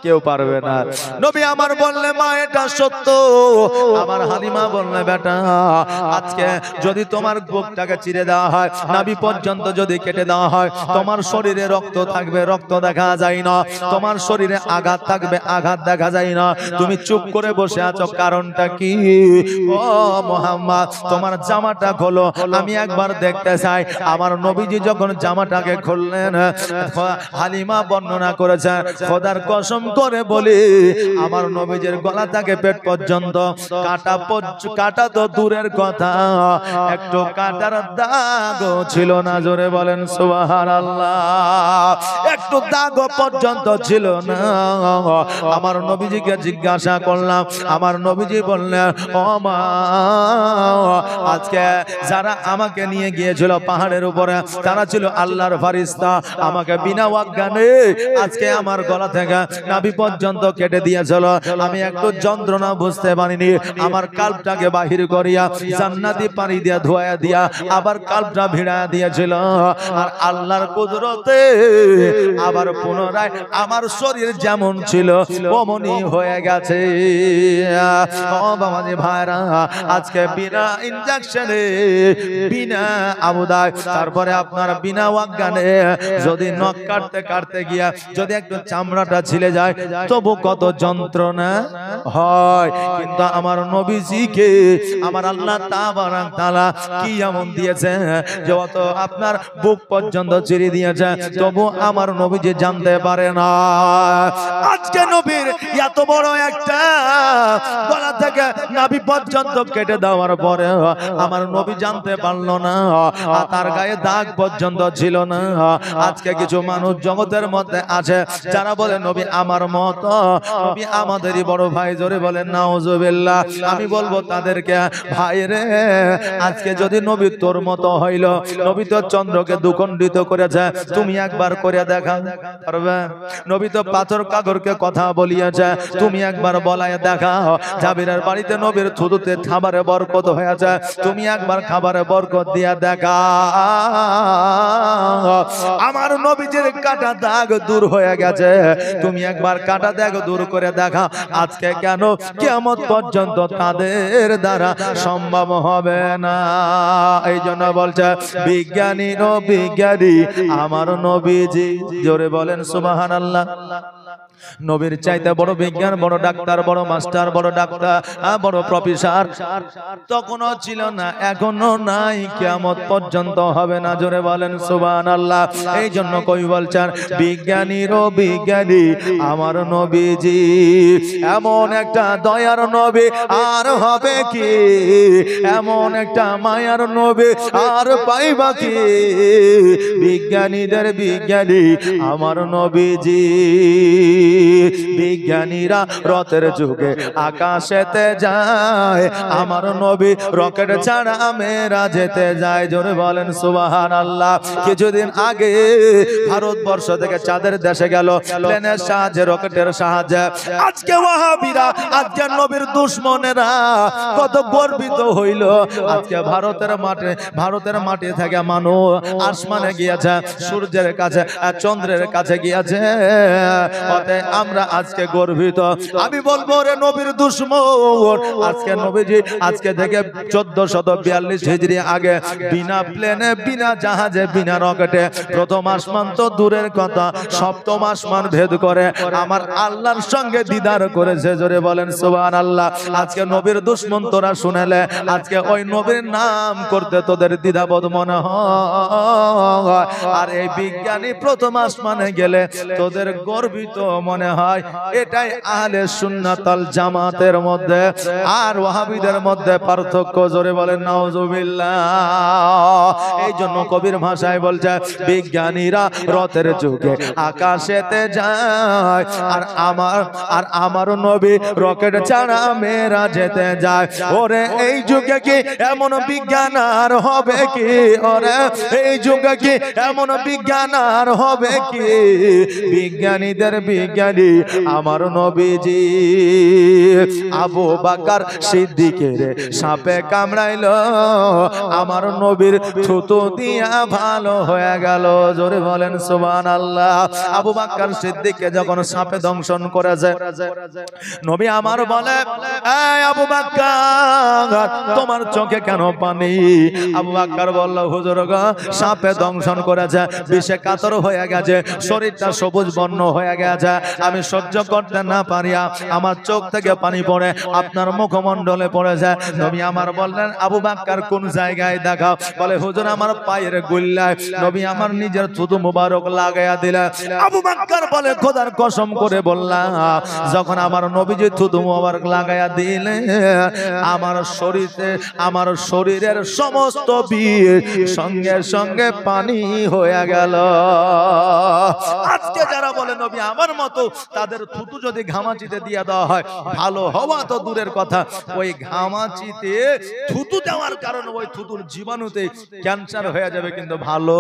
কেউ পারবে না। নবী আমার বললে, মা এটা সত্য। আমার হালিমা বললে, বেটা, আজকে যদি তোমার বুকটাকে চিরে দেওয়া হয়, নাভি পর্যন্ত যদি কেটে দেওয়া হয়, তোমার শরীরে রক্ত থাকবে, রক্ত দেখা যায় না, তোমার শরীরে আঘাত থাকবে, আঘাত দেখা যায় না, তুমি চুপ করে বসে আছো, কারণটা কি? ও মুহাম্মদ, তোমার জামাটা খোলো, আমি একবার দেখতে চাই। আমার নবীজি যখন জামাটাকে খুললেন, হালিমা বর্ণনা করেছেন, খোদার কসম করে বলি, আমার নবীজির গলা থেকে পেট পর্যন্ত কাটা তো দূরের কথা, একটু কাটার দাগও ছিল না। জোরে বলেন সুবহানাল্লাহ। একটু দাগও পর্যন্ত ছিল না। আমার নবীজিকে জিজ্ঞাসা করলাম, আমার নবীজি বললেন, ও মা, আজকে যারা আমাকে নিয়ে গিয়েছিল পাহাড়ের উপরে, তারা ছিল আল্লাহর ফেরেশতা। আমাকে বিনা অজ্ঞানে আজকে আমার গলা থেকে নাভি পর্যন্ত কেটে দিয়েছিল। আমি একটু যন্ত্রণা বুঝতে পারিনি। আমার কাল্পটাকে বাহির করিয়া জান্নাতি পানি দিয়া ধোয়া দিয়া আবার কাল্পটা ভিড়ায়া দিয়েছিল। আর আল্লাহর কুদরতে আবার পুনরায় আমার শরীর যেমন ছিল অমনি হয়ে গেছে। ও বাবাজি ভাইরা, আজকে বিনা ইনজেকশনে, বিনা আবুদায়, তারপরে আপনার বিনা অজ্ঞানে যদি নখ কাটতে কাটতে গিয়া যদি একটু চামড়াটা ছিলে যায়, তবু কত যন্ত্রণা হয়। কিন্তু আমার নবীজিকে আমার আল্লাহ তাবারাক তাআলা কি এমন দিয়েছে যে অত আপনার বুক পর্যন্ত চিরে দিয়েছে, তবু আমার নবীজি জানতে পারে না। আজকে নবীর এত বড় একটা গলা থেকে নাভি পর্যন্ত কেটে দেওয়ার পরে আমার নবী জানতে পারলো না, তার গায়ে দাগ পর্যন্ত ছিল না। আজকে কিছু মানুষ জগতের মধ্যে আছে যারা বলে নবী আমার মতো, নবী আমাদেরই বড় ভাই। জোরে বলেন নাউজুবিল্লাহ। আমি বলবো তাদেরকে, ভাই রে, আজকে যদি নবী তোর মতো হইল, নবী তো চন্দ্রকে দুখণ্ডিত করেছে, তুমি একবার করে দেখা পারবে? নবী তো পাথর কাগরকে কথা বলিয়েছে, তুমি একবার বলায় দেখা। জাবিরের বাড়িতে নবীর থুতুতে খাবারে বরকত হয়েছে, তুমি একবার খাবারে বরকত দিয়া দেখা। আমার নবীজির কাটা দাগ দূর হয়ে গেছে, তুমি একবার কাটা দাগ দূর করে দেখা। আজকে কেন কিয়ামত পর্যন্ত তাদের দ্বারা সম্ভব হবে না। এই জন্য বলছে বিজ্ঞানী বিজ্ঞানী আমার নবীজি। জোরে বলেন সুবহানাল্লাহ। নবীর চাইতে বড় বিজ্ঞান, বড় ডাক্তার, বড় মাস্টার, বড় ডাক্তার, বড় প্রফেসর তখনও ছিল না, এখনো নাই, কিয়ামত পর্যন্ত হবে না। জোরে বলেন সুবহানাল্লাহ। এই জন্য কই বলছেন বিজ্ঞানীরও বিজ্ঞানী আমার নবীজি। এমন একটা দয়ার নবী আর হবে কি, এমন একটা মায়ার নবী আর পাইবা কি? বিজ্ঞানীদের বিজ্ঞানী আমার নবীজি। বিজ্ঞানীরা রথের যুগে আকাশেতে যায়, আমার নবী রকেট ছাড়া মেরা যেতে যায়। জোরে বলেন সুবহানাল্লাহ। কিছুদিন আগে ভারতবর্ষ থেকে চাঁদের দেশে গেল প্লেনের সাহায্যে, রকেটের সাহায্যে। আজকে ওয়াহাবিরা, আজকে নবীর দুশমনেরা কত গর্বিত হইল। আজকে ভারতের মাটি থেকে মানুষ আসমানে গিয়েছে, সূর্যের কাছে, চন্দ্রের কাছে গিয়েছে। আমরা আজকে গর্বিত। আমি বলবো রে নবীর দুশমন, আজকে নবীজি আজকে থেকে 1442 হিজরি আগে বিনা প্লেনে, বিনা জাহাজে, বিনা রকেটে প্রথম আসমান তো দূরের কথা, সপ্তম আসমান ভেদ করে আমার আল্লাহর সঙ্গে দিদার করেছে। জোরে বলেন সুবহানাল্লাহ। আজকে নবীর দুশমন তোরা শুনেলে আজকে ওই নবীর নাম করতে তোদের দ্বিধাবোধ মনে হয়, আর এই বিজ্ঞানী প্রথম আসমানে গেলে তোদের গর্বিত মনে হয় এটাই আহলে সুন্নাত ওয়াল জামাতের মধ্যে আর ওয়াহাবিদের মধ্যে পার্থক্য। জোরে বলেন নাউজুবিল্লাহ। এই জন্য কবির ভাষায় বলছে বিজ্ঞানীরা রথের যুগে আকাশেতে যায় আর আমার নবী রকেট ছাড়া মেরা যেতে যায়। ওরে এই যুগে কি এমন বিজ্ঞান আর হবে কি? ওরে এই যুগে কি এমন বিজ্ঞান আর হবে কি? বিজ্ঞানীদের বিজ্ঞানী আমার নবীজি। আবু বকর সিদ্দিকের সাপে কামড়াইলো, আমার নবীর থুতু দিয়া ভালো হয়ে গেল। জোরে বলেন সুবহানাল্লাহ। আবু বকর সিদ্দিককে যখন সাপে দংশন করেছে, নবী আমার বলে, এই আবু বকর তোমার চোখে কেন পানি? আবু বকর বলল, হুজুর গো সাপে দংশন করেছে, বিষে কাতর হয়ে গেছে, শরীরটা সবুজ বর্ণ হয়ে গেছে, আমি সহ্য করতে না পারিয়া আমার চোখ থেকে পানি পড়ে আপনার মুখমণ্ডলে পড়েছে। নবী আমার বললেন, আবু বকর কোন জায়গায় দেখাও? বলে হুজুর আমার পায়ের গুল্লায়। নবী আমার নিজের থুতু মুবারক লাগাইয়া দিলেন। আবু বকর বলে, খোদার কসম করে বললাম, যখন আমার নবীজি থুতু মুবারক লাগাইয়া দিলেন, আমার শরীরের সমস্ত বিষ সঙ্গে সঙ্গে পানি হয়ে গেল। আজকে যারা বলে নবী আমার মতো, তাদের থুতু যদি ঘামাচিতে দিয়ে দেওয়া হয়, ভালো হওয়া তো দূরের কথা, ওই ঘামাচিতে থুতু দেওয়ার কারণে ওই থুতুর জীবাণুতে ক্যান্সার হয়ে যাবে, কিন্তু ভালো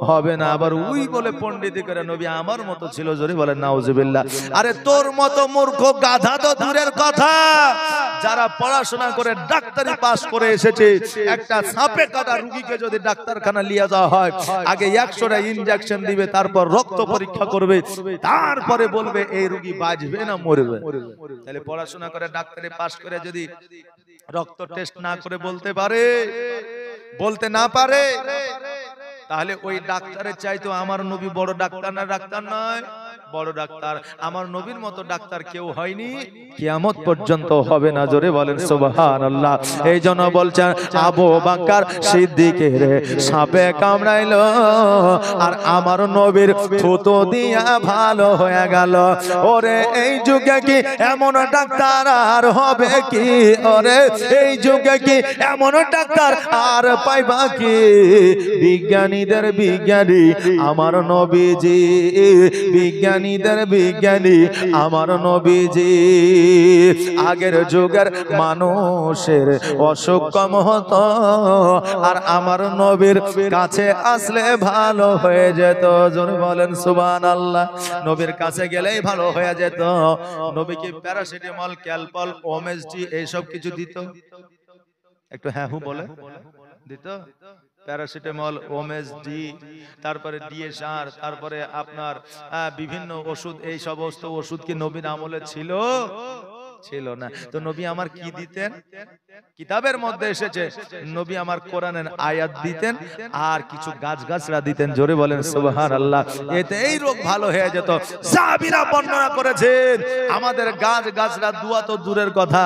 হবে না। আবার উই বলে পণ্ডিতি করে নবী আমার মতো ছিল। জোরে বলেন নাউজুবিল্লাহ। আরে তোর মতো মূর্খ গাধা তো দূরের কথা, যারা পড়াশোনা করে ডাক্তারি পাস করে এসেছে, একটা সাপে কাটা রোগীকে যদি ডাক্তারখানা নিয়ে যাওয়া হয়, আগে 100টা ইনজেকশন দিবে, তারপর রক্ত পরীক্ষা করবে, তারপরে বলবে এই রোগী বাঁচবে না মরবে। তাহলে পড়াশোনা করে ডাক্তারি পাস করে যদি রক্ত টেস্ট না করে বলতে না পারে, তাহলে ওই ডাক্তারের চাইতো আমার নবী বড় ডাক্তার না? ডাক্তার নয়, বড় ডাক্তার। আমার নবীর মতো ডাক্তার কেউ হয়নি, কিয়ামত পর্যন্ত হবে না। জোরে বলেন সুবহানাল্লাহ। এই জন্য বলছেন আবু বকর সিদ্দিকের সাপে কামড়াইলো, আর আমার নবীর থুতু দিয়া ভালো হয়ে গেল। ওরে এই যুগে কি এমন ডাক্তার আর হবে কি? ওরে এই যুগে কি এমন ডাক্তার আর পাইবা কি? বিজ্ঞানীদের বিজ্ঞানী আমার নবীজি, বিজ্ঞানীদের বিজ্ঞানী আমার নবীজি। আগের যুগের মানুষের অসুখ কম হতো, আর আমার নবীর কাছে আসলে ভালো হয়ে যেত। জোরে বলেন সুবহানাল্লাহ। নবীর কাছে গেলেই ভালো হয়ে যেত। নবীকে প্যারাসিটামল, ক্যালপল, ওএমএসডি এইসব কিছু দিত। একটু হ্যাঁ হু বলে দিত। প্যারাসিটামল, ওএমএসডি, তারপরে ডিএসআর, তারপরে আপনার বিভিন্ন ওষুধ। এই সমস্ত ওষুধ কি নবীর আমলে ছিল? ছিল না। তো নবী আমার কি দিতেন? কিতাবের মধ্যে এসেছে নবী আমার কোরআনের আয়াত দিতেন, আর কিছু গাছগাছরা দিতেন। জোরে বলেন সুবহানাল্লাহ। এতে এই রোগ ভালো হয়ে যেত। সাহাবীরা বর্ণনা করেছেন, আমাদের গাছগাছরা দোয়া তো দূরের কথা,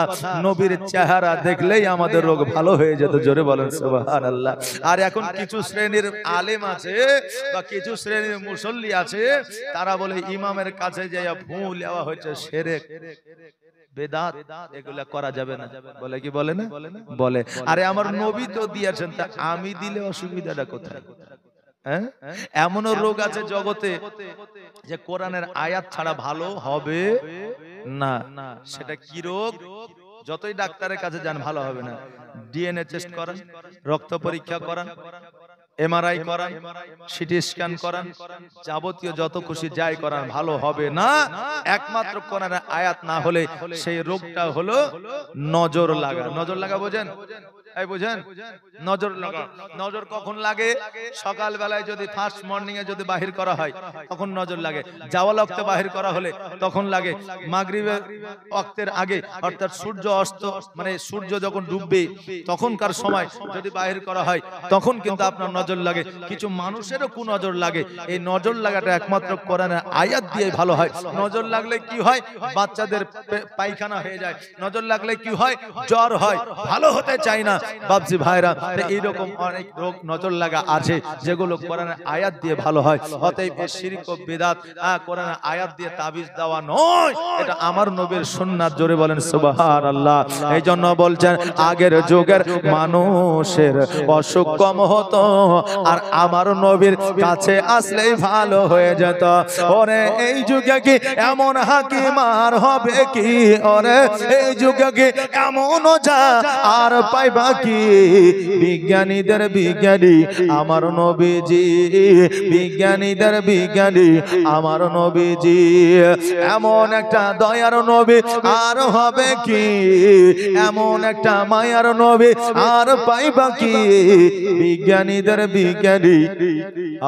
নবীর চেহারা দেখলেই আমাদের রোগ ভালো হয়ে যেত। জোরে বলেন সুবহানাল্লাহ। আর এখন কিছু শ্রেণীর আলেম আছে বা কিছু শ্রেণীর মুসল্লি আছে, তারা বলে ইমামের কাছে যাইয়া ভুল দেওয়া হয়েছে শিরক, বেদাত, এগুলা করা যাবে না। বলে কি বলে না? বলে। আরে আমার নবী তো দিয়েছেন, তা আমি দিলে অসুবিধাটা কোথায়? এমনও রোগ আছে জগতে যে কোরআনের আয়াত ছাড়া ভালো হবে না। সেটা কি রোগ? যতই ডাক্তারের কাছে যান ভালো হবে না। ডিএনএ টেস্ট করান, রক্ত পরীক্ষা করান, এমআরআই করান, সিটি স্ক্যান করান, যাবতীয় যত খুশি যাই করান, ভালো হবে না। একমাত্র কোরআনের আয়াত না হলে সেই রোগটা হলো নজর লাগা। নজর লাগা বোঝেন? এই বুঝেন? নজর লাগা। নজর কখন লাগে? সকাল বেলায় যদি ফার্স্ট মর্নিং এ যদি বাহির করা হয় তখন নজর লাগে। জাওয়াল ওয়াক্তে বাহির করা হলে তখন লাগে। মাগরিবের ওয়াক্তের আগে, অর্থাৎ সূর্য অস্ত মানে সূর্য যখন ডুববে তখনকার সময় যদি বাহির করা হয় তখন কিন্তু আপনার নজর লাগে। কিছু মানুষেরও কুনজর লাগে। এই নজর লাগাটা একমাত্র কোরআনের আয়াত দিয়ে ভালো হয়। নজর লাগলে কি হয়? বাচ্চাদের পায়খানা হয়ে যায়। নজর লাগলে কি হয়? জ্বর হয়। ভালো হতে চায় না, বাপজি ভাইরা। এইরকম অনেক রোগ নজর লাগা আছে যেগুলো কোরআনের আয়াত দিয়ে ভালো হয়। অতএব এই শিরক ও বিদআত কোরআনের আয়াত দিয়ে তাবিজ দেওয়া নয়, এটা আমার নবীর সুন্নাত। জোরে বলেন সুবহানাল্লাহ। এই জন্য বলছেন আগের যুগের মানুষের অসুখ কম হতো আর আমার নবীর কাছে আসলেই ভালো হয়ে যেত। ওরে এই যুগে কি এমন হাকিম আর হবে কি? ওরে এই যুগে কি এমন যা আর পাইবা কি? বিজ্ঞানীদের বিজ্ঞানী আমার নবীজি, বিজ্ঞানীদের বিজ্ঞানী আমার নবীজি। এমন একটা দয়ার নবী আর হবে কি? এমন একটা মায়ার নবী আর পাইবা কি? বিজ্ঞানীদের বিজ্ঞানী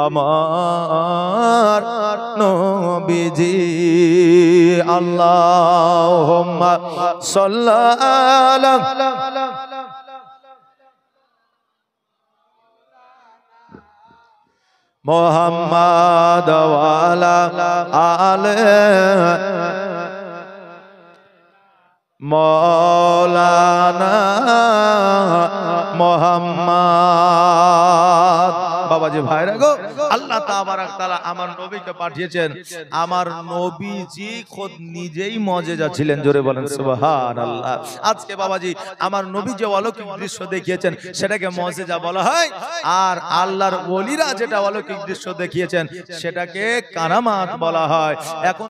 আমার নবীজি। আল্লাহুম্মা সাল্লি আলা মুহাম্মাদ ওয়া আলা আলি মাওলানা মুহাম্মদ। বাবাজি ভাইরা গো, আল্লাহ তাবারাক তাআলা আমার নবীকে পাঠিয়েছেন। আমার নবীজি খোদ নিজেই মুজিজা ছিলেন। জোরে বলেন সুবহানাল্লাহ। আজকে বাবাজি আমার নবী যে অলৌকিক দৃশ্য দেখিয়েছেন সেটাকে মুজিজা বলা হয়, আর আল্লাহর ওলিরা যেটা অলৌকিক দৃশ্য দেখিয়েছেন সেটাকে কারামাত বলা হয়। এখন